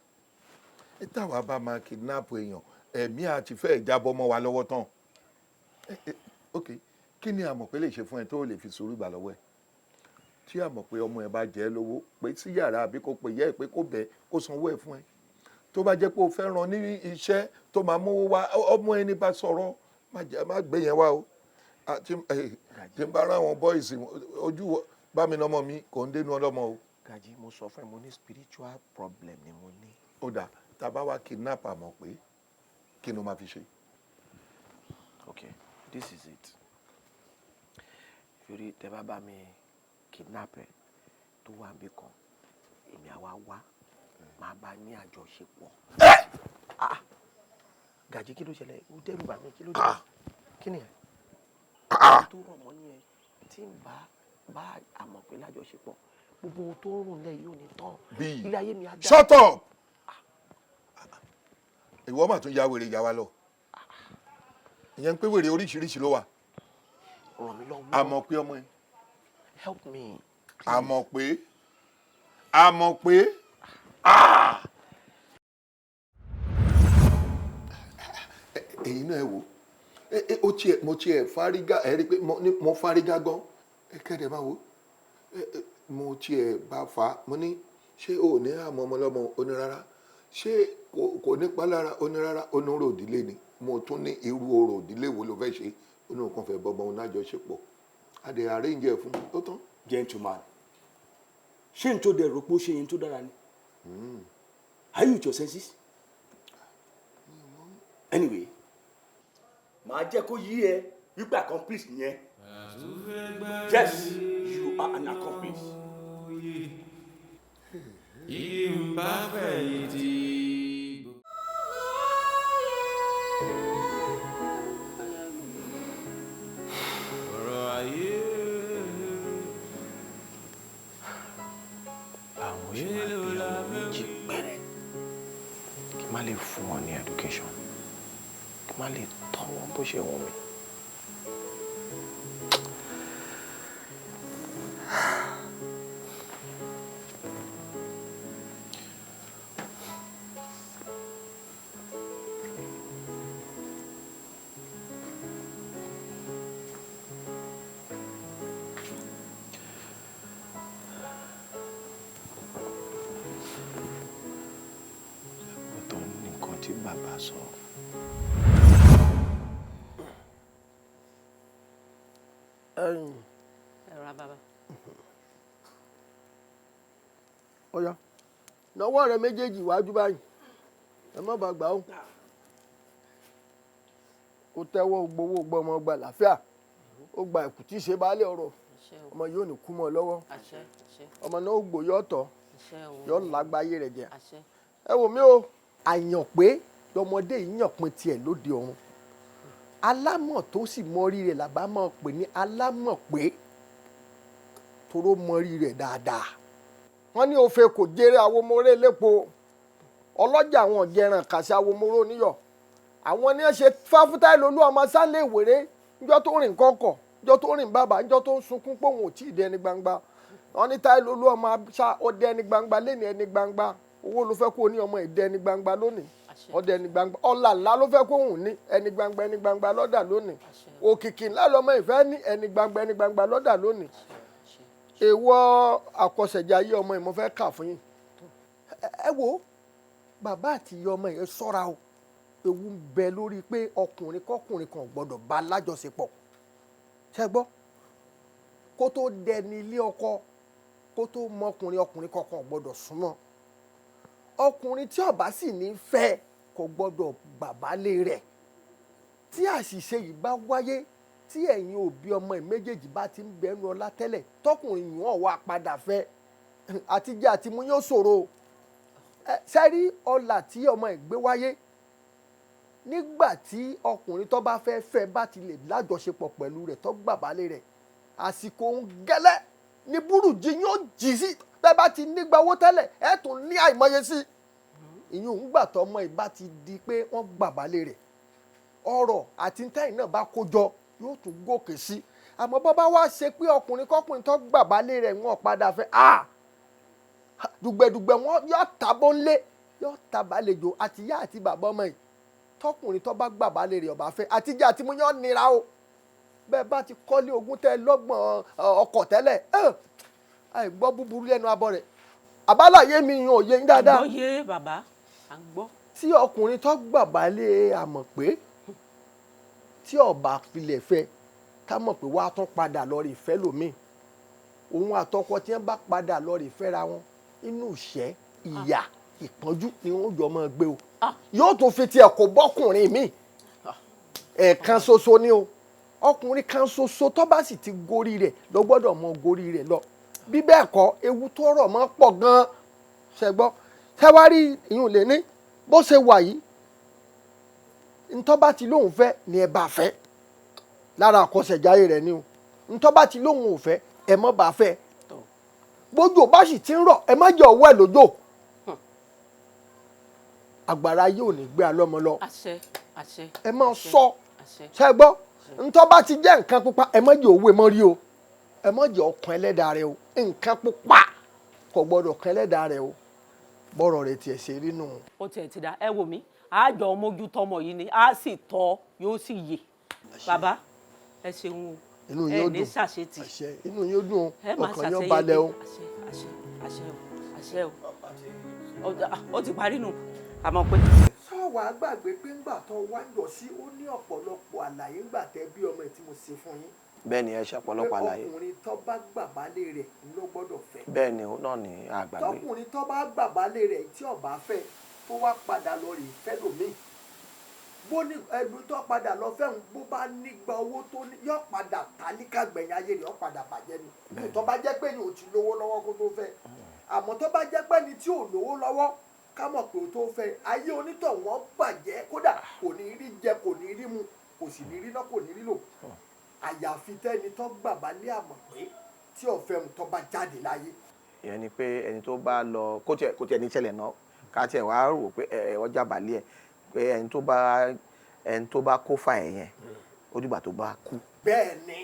táwa bá máa kidnap èèyàn ẹ̀mí àti fẹ́ẹ̀ jábọ́ mọ́ wa lọ́wọ́ tán ok kí ni a mọ̀ pé lè ṣe fún ẹ tó lè fi sùúrù gbà lọ́wọ́ ẹ̀ tí a mọ̀ pé ọmọ ẹ bá jẹ́ lówó pé sí yàrá àbí kó pè yẹ́ ẹ pé kó bẹ̀ kó sanwó ẹ̀ fún ẹ tó bá jẹ́ pé o fẹ́ ràn ní iṣẹ́ tó máa mú wá ọmọ ẹni bá sọ̀rọ̀ má gbé yẹn wá o tí n bá rán àwọn boys ojú bá mi nọmọ mi kò ń dénú ọlọ́mọ o. Gaji mo sọ fún ẹ mo ní spiritual problem ni mo ní. ó dà tá a bá wá kidnap àmọ́ pé kí ni o máa fi ṣe. okay this is it yorí tẹ bá bá mi kidnap ẹ tó wà níbì kan èmi àwa wá máa bá ní àjọṣepọ̀. Gaji kí ló ṣẹlẹ̀ ó dẹ́rù bà mí kí ló dé kí ni ẹ tó rọ̀ mọ́ ní ẹ tí ń bá àmọ̀ pé lájọṣepọ̀ gbogbo ohun tó rùn lẹ̀ yóò ní tán ilé ayé mi á dá. shut up ìwọ mà tún ya wèrè yà wá lọ ìyẹn ń pé wèrè oríṣiríṣi ló wà. ràn mí lọ́wọ́ àmọ̀ pé ọmọ ẹ. help me. àmọ̀ pé èyí náà ẹ wò mo tiẹ̀ fárígá ẹ rí i pé mo fárígá gan kẹ́dẹ̀ máa wò mo tiẹ̀ bá fà á mo ní ṣé o ní àmọ́ ọmọlọ́mọ onírárá ṣé kò ní palára onírárá onírò òdílé ni mo tún ní irú orò òdílé wo ló fẹ́ ṣe onírò kan fẹ́ bọ́mọ onájọṣepọ̀ adé arrange ẹ̀ fún ó tán. Gentleman ṣé n tó dẹ̀ rò pé ó ṣe yẹn tó dára ni are you with your senses anyway màá jẹ́ kó yí ẹ wípé accomplice yẹn yes you are an accomplice. ìmbàfẹ̀yìntì lè fún wọn ní education kí má lè tọ́ wọn bó ṣe wọ́n mi. Tí bàbá sọ. Ẹ̀rọ bàbá. Ọ̀yá nawọ́ rẹ méjèèjì wájú báyìí ẹ má bàa gbà ó kó tẹ́wọ́ gbowó gbọmọ gba làáfíà ó gba ẹ̀kú tí í ṣe baálé ọ̀rọ̀ ọmọ yóò ní kú mọ́ lọ́wọ́ ọmọ náà ó gbòyọ́ tọ́ yọ lágbáyé rẹ̀ jẹ́ ẹ wò mí o àyànpé lọmọdé yìí yàn pin tiẹ̀ lóde ọ̀run alámọ̀ tó sì mọrí rẹ̀ làbá máa pè ní alámọ̀ pé toró mọrí rẹ̀ dáadáa wọ́n ní òfin kò jèrè awomore lépo ọlọ́jà àwọn ọ̀jẹ̀ràn kàṣí awomore oníyọ̀ àwọn ní ṣe fáfútà ìlólú ọmọ sálẹ̀ ìwéré níjọ́ tó rìn kọ́kọ̀ níjọ́ tó rìn bàbá níjọ́ tó ń sunkún pé òun ò tí ì dẹni gbangba wọ́n ní táì lólú ọmọ ṣá ọdẹ ẹni gbangba lẹ́ni ẹni gbangba owó ló fẹ́ kó ní ọmọ ìdẹ ẹni gbangba lónìí ọdẹ ẹni gbangba ọlà ńlá ló fẹ́ kó hùn ní ẹni gbangba lọ́dà lónìí òkìkí ńlá lọmọ ìfẹ́ ní ẹni gbangba lọ́dà lónìí èèwọ̀ àkọsẹ̀jayé ọmọ yìí mo fẹ́ kà fún yín ẹ wo bàbá àti ìyá ọmọ yìí ṣọ́ra o ewu ń bẹ lórí pé ọkùnrin kọkùnrin kan gbọ́dọ̀ bá lájọṣepọ̀ ṣe gbọ́ kó tó dẹni ilé ọkọ kó tó mọ ọkùnrin kankan gbọ́dọ̀ súnmọ́ ọkùnrin tí ó bá sì ní fẹ́ kò gbọ́dọ̀ bàbálé rẹ̀ tí àṣìṣe yìí bá wáyé tí ẹ̀yin òbí ọmọ ẹ̀ méjèèjì bá ti ń bẹnu ọlá tẹ́lẹ̀ tọkùnrin yìí wọ́n wá padà fẹ́ àtijọ́ àti mú yóò ṣòro sẹ́rí ọlà tí ọmọ ẹ̀ gbé wáyé nígbà tí ọkùnrin tó bá fẹ́ fẹ́ bá ti lè lájọṣepọ̀ pẹ̀lú rẹ̀ tó gbàbálé rẹ̀ àsìkò ń gẹ́lẹ́ ní burújí yóò jì sí bẹ́ẹ̀ bá ti nígbà owó tẹ́lẹ̀ ẹ̀ tún ní àìmọye sí ìyún ń gbà tó ọmọ ẹ̀ bá ti di pé wọ́n gbàbálé rẹ̀ ọrọ̀ àti ntẹ́yìn náà bá kó jọ yóò tún gòkè sí àmọ́ bọ́ bá wá ṣe pé ọkùnrin kọkùnrin tó gbàbálé rẹ̀ wọ́n padà fẹ́ dùgbẹ̀dùgbẹ̀ wọn yóò tàbó ńlé yóò tàbálejò àtìyá àti bàbá ọmọ yìí tọkùnrin tó bá gbàbálé rẹ̀ ọba fẹ́ àtijọ́ àti mú yóò nira o bẹ́ẹ̀ bá ti kọ́lé ogún tẹ́ lọ́gbọ̀n ọkọ̀ tẹ́lẹ̀ àìgbọ́ búburú lẹ́nu abọ́ rẹ̀ àbálàyé mi yàn òye ń dáadáa. àgbọ̀ yé bàbá à ń gbọ́. tí ọkùnrin tó gbàbálé àmọ̀ pé tí ọba filẹ̀ fẹ́ ká mọ̀ pé wàá tún padà lọ rí ìfẹ́ lómi òun àtọkọ tí wọ́n bá padà lọ rí ìfẹ́ra wọn inú ìṣẹ́ ìyà ìpọ́njú ni wọ́n jọ máa gbé o yóò tún fi tiẹ̀ kó bọ́kùnrin mi ẹ̀ẹ̀kan ṣoṣo ni o ọkùnrin kan ṣoṣo tó bá sì ti gorí rẹ̀ lọ gbọ́dọ̀ mọ gorí rẹ̀ lọ bí bẹ́ẹ̀ kọ́ ewu tó rọ̀ mọ́ pọ̀ gan-an ṣẹgbọ́ ṣẹwárí ìyún lè ní bó ṣe wà yìí ntọ́ bá ti lóun fẹ́ ni ẹ bá fẹ́ lára àkọsẹ̀jáyé rẹ̀ ni o ntọ́ bá ti lóun ò fẹ́ ẹ mọ́ bá fẹ́ bójú bá sì ti ń rọ̀ ẹ má jẹ́ ọwọ́ ẹ̀ lójó àgbàrá yóò ní gbé alọ́mọ lọ ẹ má sọ ṣẹgbọ́ ntọ́ bá ti jẹ́ nǹkan pupa ẹ má jẹ́ òwe mọ́ rí o ẹ má jẹ́ ọkàn ẹlẹ́dàá rẹ o nǹkan pupa kò gbọ́dọ̀ kan ẹlẹ́dàá rẹ o bọ́rọ̀ rẹ tiẹ̀ ṣe rí nù. ó tiẹ̀ ti dá ẹ wò mí àjọ mójú tọmọ yìí ni a sì tọ́ yóò sì yè bàbá ẹ ṣeun o inú yóò dùn ẹ ní ṣàṣetì inú yóò dùn ọkàn yóò balẹ̀ o. àṣẹ o ó ti parí nù àmọ́ pé. sọ́wọ́ àgbàgbé pé ńgbà tó wá yọ sí ó ní ọ̀pọ̀lọpọ̀ àlàyé ńgbà tẹ́ bí ọmọ ẹ̀ tí mo ṣe fún yín. bẹ́ẹ̀ ni ẹ ṣe ọ̀pọ̀lọpọ̀ àlàyé. ọkùnrin tó bá gbàbálé rẹ̀ ló gbọ́dọ̀ fẹ́. bẹ́ẹ̀ ni ó náà ní àgbàgbé. tọkùnrin tó bá gbàbálé rẹ̀ tí ó bá fẹ́ tó wá padà lọ rè fẹ́ lómi bó ní ẹnu tó padà lọ fẹ́hùn bó bá nígbà owó tó ní yóò padà tálíkà gbẹ̀yìn ayé rẹ̀ yóò padà bàjẹ́ ni tó bá jẹ́ pé ni ò ti lówó lọ́wọ́ kó tó fẹ́ àmọ́ tó bá jẹ́ pé ni tí ò lówó lọ́wọ́ ká mọ̀ pé ó tó fẹ́ ayé onítọ̀hún bàjẹ́ kódà kò ní rí jẹ kò ní rí mu kò sì ní rí náà kò ní rí lò àyàfi tẹ́ni tó gbàbá lé àmọ̀ pé tí ọ̀fẹ́ mu tó bá jáde láyé. ìyẹn ni pé ẹni tó bá lọ kó tiẹ̀ ní ìṣẹ̀lẹ̀ náà ká tiẹ̀ wá rò pé ọjà balẹ̀ ẹ̀ pé ẹni tó bá kó fà ẹ̀ yẹn ó dìgbà tó bá kú. bẹ́ẹ̀ ni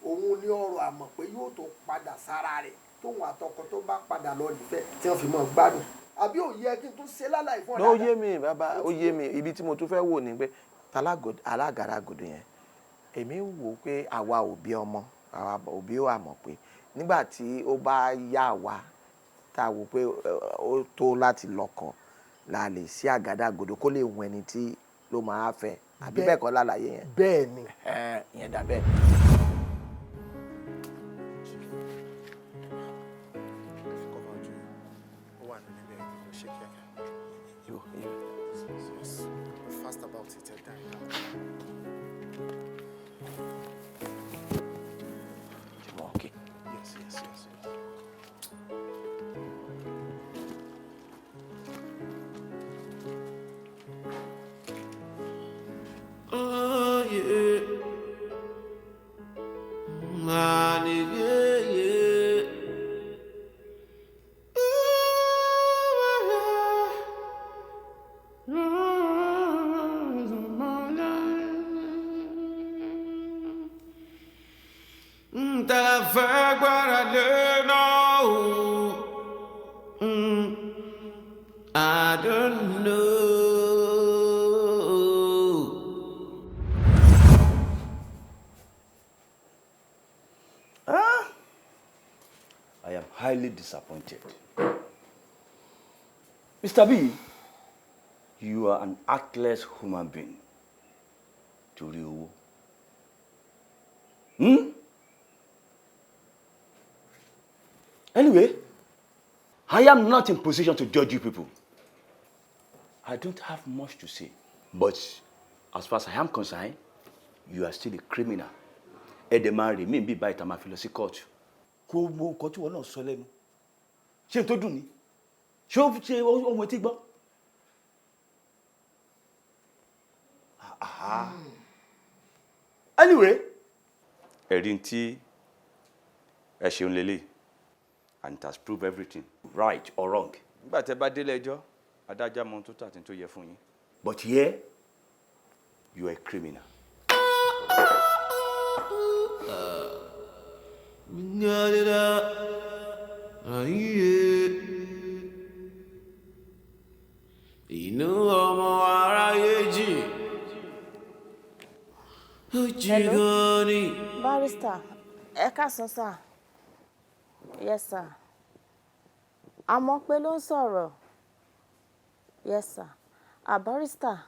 òun ní ọ̀rọ̀ àmọ̀ pé yóò tó padà sára rẹ̀ tóun àtọkọ tó bá padà lọ nífẹ̀ẹ́ tí wọ́n fi mọ́ gbádùn àbí ó yẹ kí n tún ṣe láláì fún ọ dáadáa. ó yé mi bàbá ó yé mi ibi tí mo tún fẹ́ wò ni pé alágàràgòdò yẹn èmi wò pé àwa òbí ọmọ àwa òbí ó àmọ̀ pé nígbà tí ó bá yá wa tá a wò pé ó tó láti lọ́kọ la lè sí àgádágodo kó lè wọ ẹni tí ló máa fẹ́ àbí bẹ́ẹ̀ kọ́ lálàyé yẹn. bẹ́ẹ̀ ni ìyẹn dà bẹ́ẹ̀. Fast about it, Okay. Yes. Oh yeah, money, yeah. Tá fé guaralhena, I don't know. I am highly disappointed. Mr. B, you are an actless human being. To you. Anyway, I am not in position to judge you people. I don't have much to say. But as far as I am concerned, you are still a criminal. Edemari, me be by time I feel court. Kò mọ nǹkan tí wọ́n náà sọ lẹ́nu. Ṣé n tó dùn ni? Ṣé ó ṣe ohun etí gbọ́? Anyway, ẹ̀rí tí ẹ ṣeun lélẹ̀ and it has proved everything right or wrong. Nígbà tẹ́ bá délé ẹjọ́, adájọ́ mọ tó tàtí tó yẹ fún yín. But here, you are a criminal. Inú ọmọ aráyé jì. Hello, barrister. Ẹ káàsán sir. Yes sir. Àmọ́ pé ló ń sọ̀rọ̀. Yes sir. Barrister.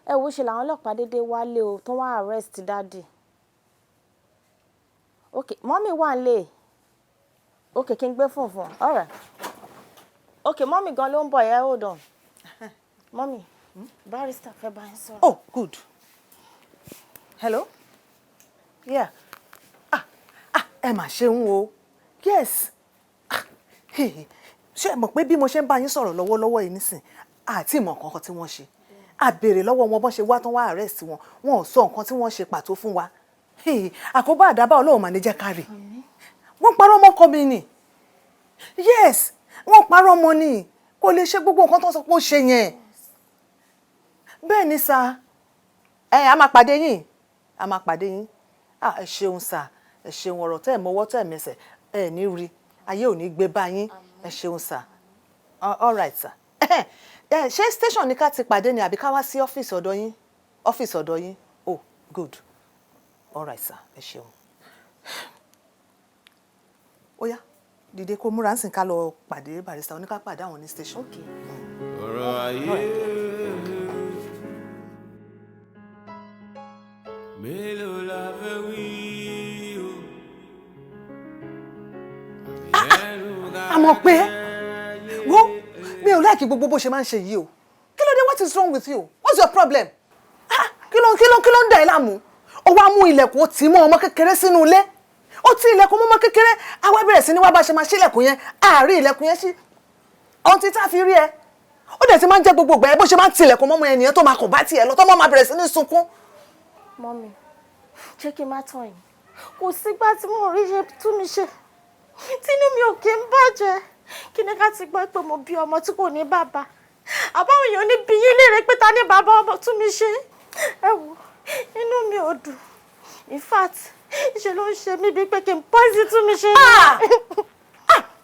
Ẹ wo ṣe làwọn ọlọ́pàá dédé wálé o tó wá arrest daddy. Okay, mommy wà nílé. Okay, kí n gbé phone fún. All right. Okay, mommy gan ló ń bọ̀ yẹn, hold on. Mommy, barrister fẹ́ bá yín sọ̀rọ̀. Oh, good. Hello? Yeah. Ẹ mà ṣeun o. Yes. Ṣé ẹ mọ̀ pé bí mo ṣe ń bá yín sọ̀rọ̀ lọ́wọ́lọ́wọ́ yìí nísìn àti ìmọ̀ nǹkan tí wọ́n ṣe. A béèrè lọ́wọ́ wọn bọ́n ṣe wá tán wá arrest wọn. Wọn ò sọ nǹkan tí wọ́n ṣe pàtó fún wa. Àkóbá àdábá Ọlọ́run mà ní jẹ́ ká rí. Wọ́n parọ́ mọ́ ọkọ mi ni. Yes, wọ́n parọ́ mọ́ ni. Kò lè ṣe gbogbo nǹkan tó sọ pé ó ṣe yẹn. Bẹ́ẹ̀ ni sà. A máa pàdé yín. A máa pàdé yín. Ẹ ṣeun sà. Ẹ ṣeun ọ̀rọ̀ tẹ́ ẹ̀ mọ́wọ́ tẹ́ ẹ̀ mẹsẹ̀. Ẹ ní rí. Ayé ò ní gbé bá yín. Ẹ ṣeun sà. All right sà. Ṣé station ni ká ti pàdé ni àbí ká wá sí ọ́fíìsì ọ̀dọ̀ yín? Ọ́fíìsì ọ̀dọ̀ yín. Oh, good. All right sà. Ẹ ṣeun. Ó yá. Dìde kó múra ń sìn ká lọ pàdé barrister oníká pàdé àwọn ní station. Okay. Ọ̀rọ̀ ayé. Mélòó la fẹ́ wí o. Àmọ́ pé wo mi ò láìkí gbogbo bó ṣe máa ń ṣe yìí o. Kí ló dé? What is wrong with you? What's your problem? Kí ló ń dà ẹ́ láàmú? Ó wá mú ilẹ̀kùn ó tì mọ́ ọmọ kékeré sínú ilé. Ó ti ilẹ̀kùn mọ́ ọmọ kékeré. A wá bẹ̀rẹ̀ sí ní wá bá ṣe máa ṣí ilẹ̀kùn yẹn. Àárí ilẹ̀kùn yẹn sí. Ohun tí tá a fi rí ẹ. Ó dẹ̀ ti máa ń jẹ́ gbogbo ìgbà ẹ bó ṣe máa ń ti ilẹ̀kùn mọ́ ọmọ ẹnìyẹn tó máa kàn bá tiẹ̀ lọ tó máa bẹ̀rẹ̀ sí ní sunkún. Mommy, ṣé kí n má tàn yín? Kò sígbà tí mo rí ṣe tú mi ṣe. Tínú mi ò kí ń bàjẹ́. Kí ni ká ti gbọ́ pé mo bí ọmọ tí kò ní bàbá? àbáwọn èèyàn ní bí yín léèrè pé ta ní bàbá ọmọ tún mi ṣe. Ẹ wò inú mi ò dùn, in fact ṣe ló ń ṣe mí bíi pé kí n poison tún mi ṣe.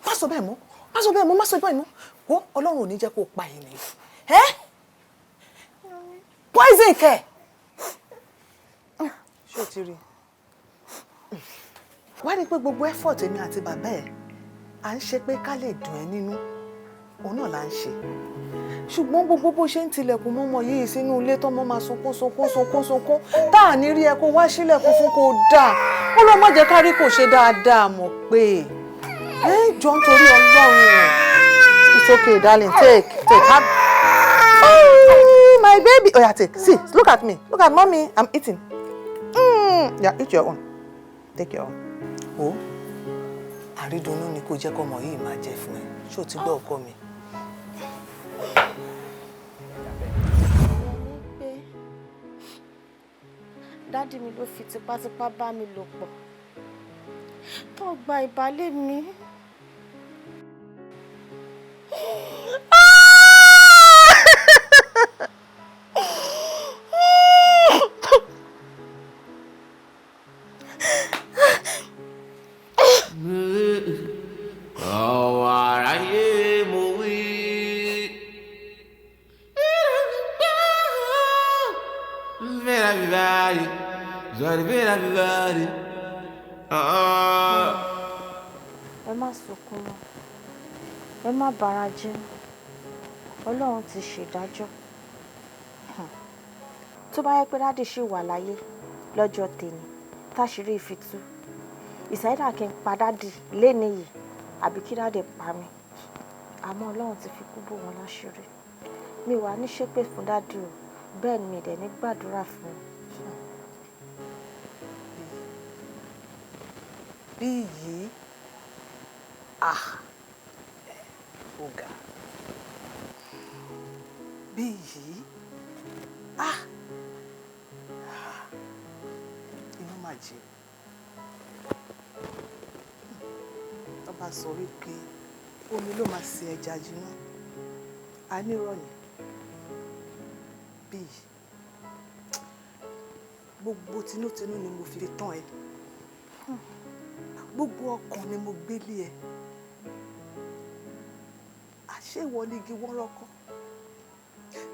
Má sọ bẹ́ẹ̀ mọ́, má sọ bẹ́ẹ̀ mọ́, má sọ bẹ́ẹ̀ mọ́. Wo Ọlọ́run ò ní jẹ́ kó pa ènìyàn. Poison kẹ̀. Ṣé o ti rí? Wá rí pé gbogbo effort èmi àti bàbá ẹ̀ à ń ṣe pé ká lè dùn ẹ́ nínú, òun náà là ń ṣe. Ṣùgbọ́n gbogbo bó ṣe ń tilẹ̀kùn mọ́mọ́ yìí sínú ilé tọ́mọ máa sunkún tá à ní rí ẹ kó wá sílẹ̀kùn fún kó dáa. Ó lọ́ má jẹ́ ká rí kò ṣe dáadáa mọ̀ pé jọ nítorí Ọlọ́run. It's okay, darling. Take. Have... Oh, my baby. Oh, yeah, take. See, look at me. Look at mommy. I'm eating. Yeah, eat your own. Take your own. Oh, àrídùnnú ni kò jẹ́ kọ́mọ yìí máa jẹ fún ẹ. Ṣé o ti gbọ́ ọkọ mi? Dádì mi ló fi tipátipá bá mi lò pọ̀. Tó gba ìbálé mi. Ẹ má sunkún mọ́, ẹ má bara jẹ́, Ọlọ́run ti ṣèdájọ́. Tó bá yẹ pé dádì ṣì wà láyé lọ́jọ́ tèmi táṣírí ìfitú, ìsáyédà kí n pa dádì léni yìí àbí kí dádì pa mí. Àmọ́ Ọlọ́run ti fi kú bò wọ́n láṣírí. Mi wà ní ṣépè fún dádì o, bẹ́ẹ̀ ni mi dẹ̀ ní gbàdúrà fún un. Biyi, ọ̀gá. Biyi, inú máa jẹ. Tó bá sọ wípé omi ló máa ṣe ẹja jiná, a nírọ̀yìn. Biyi, gbogbo tinútinú ni mo fi tán ẹ. Gbogbo ọkàn ni mo gbélé ẹ. Àṣé ìwọ ni igi wọ́rọ́kọ́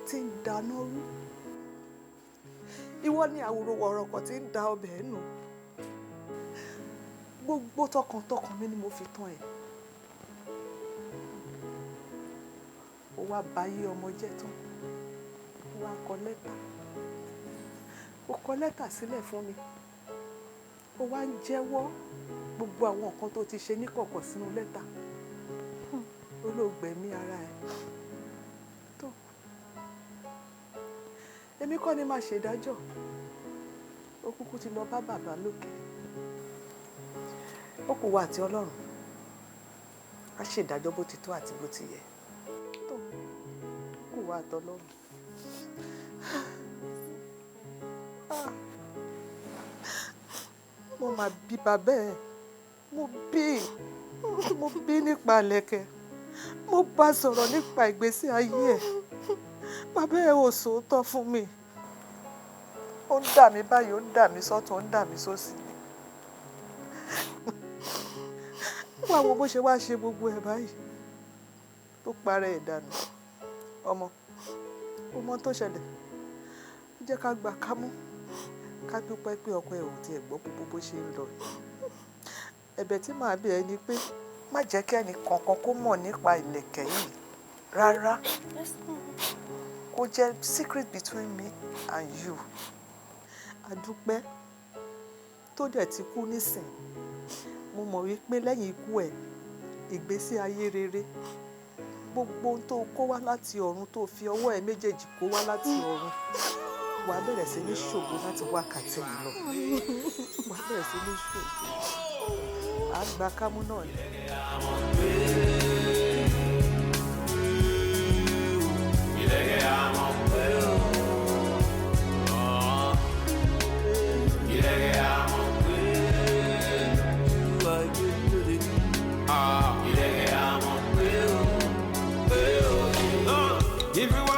tí ń dáná rú. Ìwọ ni àwòrò wọ̀rọ̀kọ̀ tí ń da ọbẹ̀ nù. Gbogbo tọkàntọkàn mi ni mo fi tán ẹ. Ó wá bayé ọmọ jẹ́ tán. Ó wá kọ lẹ́tà. Ó kọ lẹ́tà sílẹ̀ fún mi. Ó wá ń jẹ́wọ́ gbogbo àwọn nǹkan tó ti ṣe níkọ̀kọ̀ sínú lẹ́tà. Olóògbẹ̀mí ara ẹ̀. Tó. Èmi kọ́ ni máa ṣèdájọ́. Ó kúkú ti lọ bá bàbá lókè. Ó kù wá àti Ọlọ́run. A ṣèdájọ́ bó ti tó àti bó ti yẹ. Tó. Ó kù wá àti Ọlọ́run. Mo máa bí bàbá ẹ̀. Mo bí nípa lẹ̀kẹ̀. Mo bá sọ̀rọ̀ nípa ìgbésí ayé ẹ̀. Bàbá ẹ̀ ò sòótọ́ fún mi. Ó ń dà mí báyìí, ó ń dà mí sọ́tún, ó ń dà mí sósì. Wá wo bó ṣe wá ṣe gbogbo ẹ̀ báyìí. Tó parẹ́ ẹ̀ dànù. Ọmọ tó ṣẹlẹ̀. Jẹ́ ká gbà kámú. Ká dúpẹ́ pé ọkọ ẹ̀ ò tiẹ̀ gbọ́ gbogbo bó ṣe ń lọ. Ẹ̀bẹ̀ tí màá bẹ̀ ẹ́ ni pé má jẹ́ kí ẹnì kankan kó mọ̀ nípa ìlẹ̀kẹ̀ yìí rárá. Kó jẹ́ secret between me and you. Adúpẹ́ tó dẹ̀ ti kú nísìn. Mo mọ̀ wípé lẹ́yìn ikú ẹ̀ ìgbésí ayé rere gbogbo ohun tó kó wá láti ọ̀run tó fi ọwọ́ ẹ̀ méjèèjì kó wá láti ọ̀run wà á bẹ̀rẹ̀ sí ní ṣògo láti wákàtí yìí lọ. Wà á bẹ̀rẹ̀ sí ní ṣògo. Àgbà kámú náà ni. If you want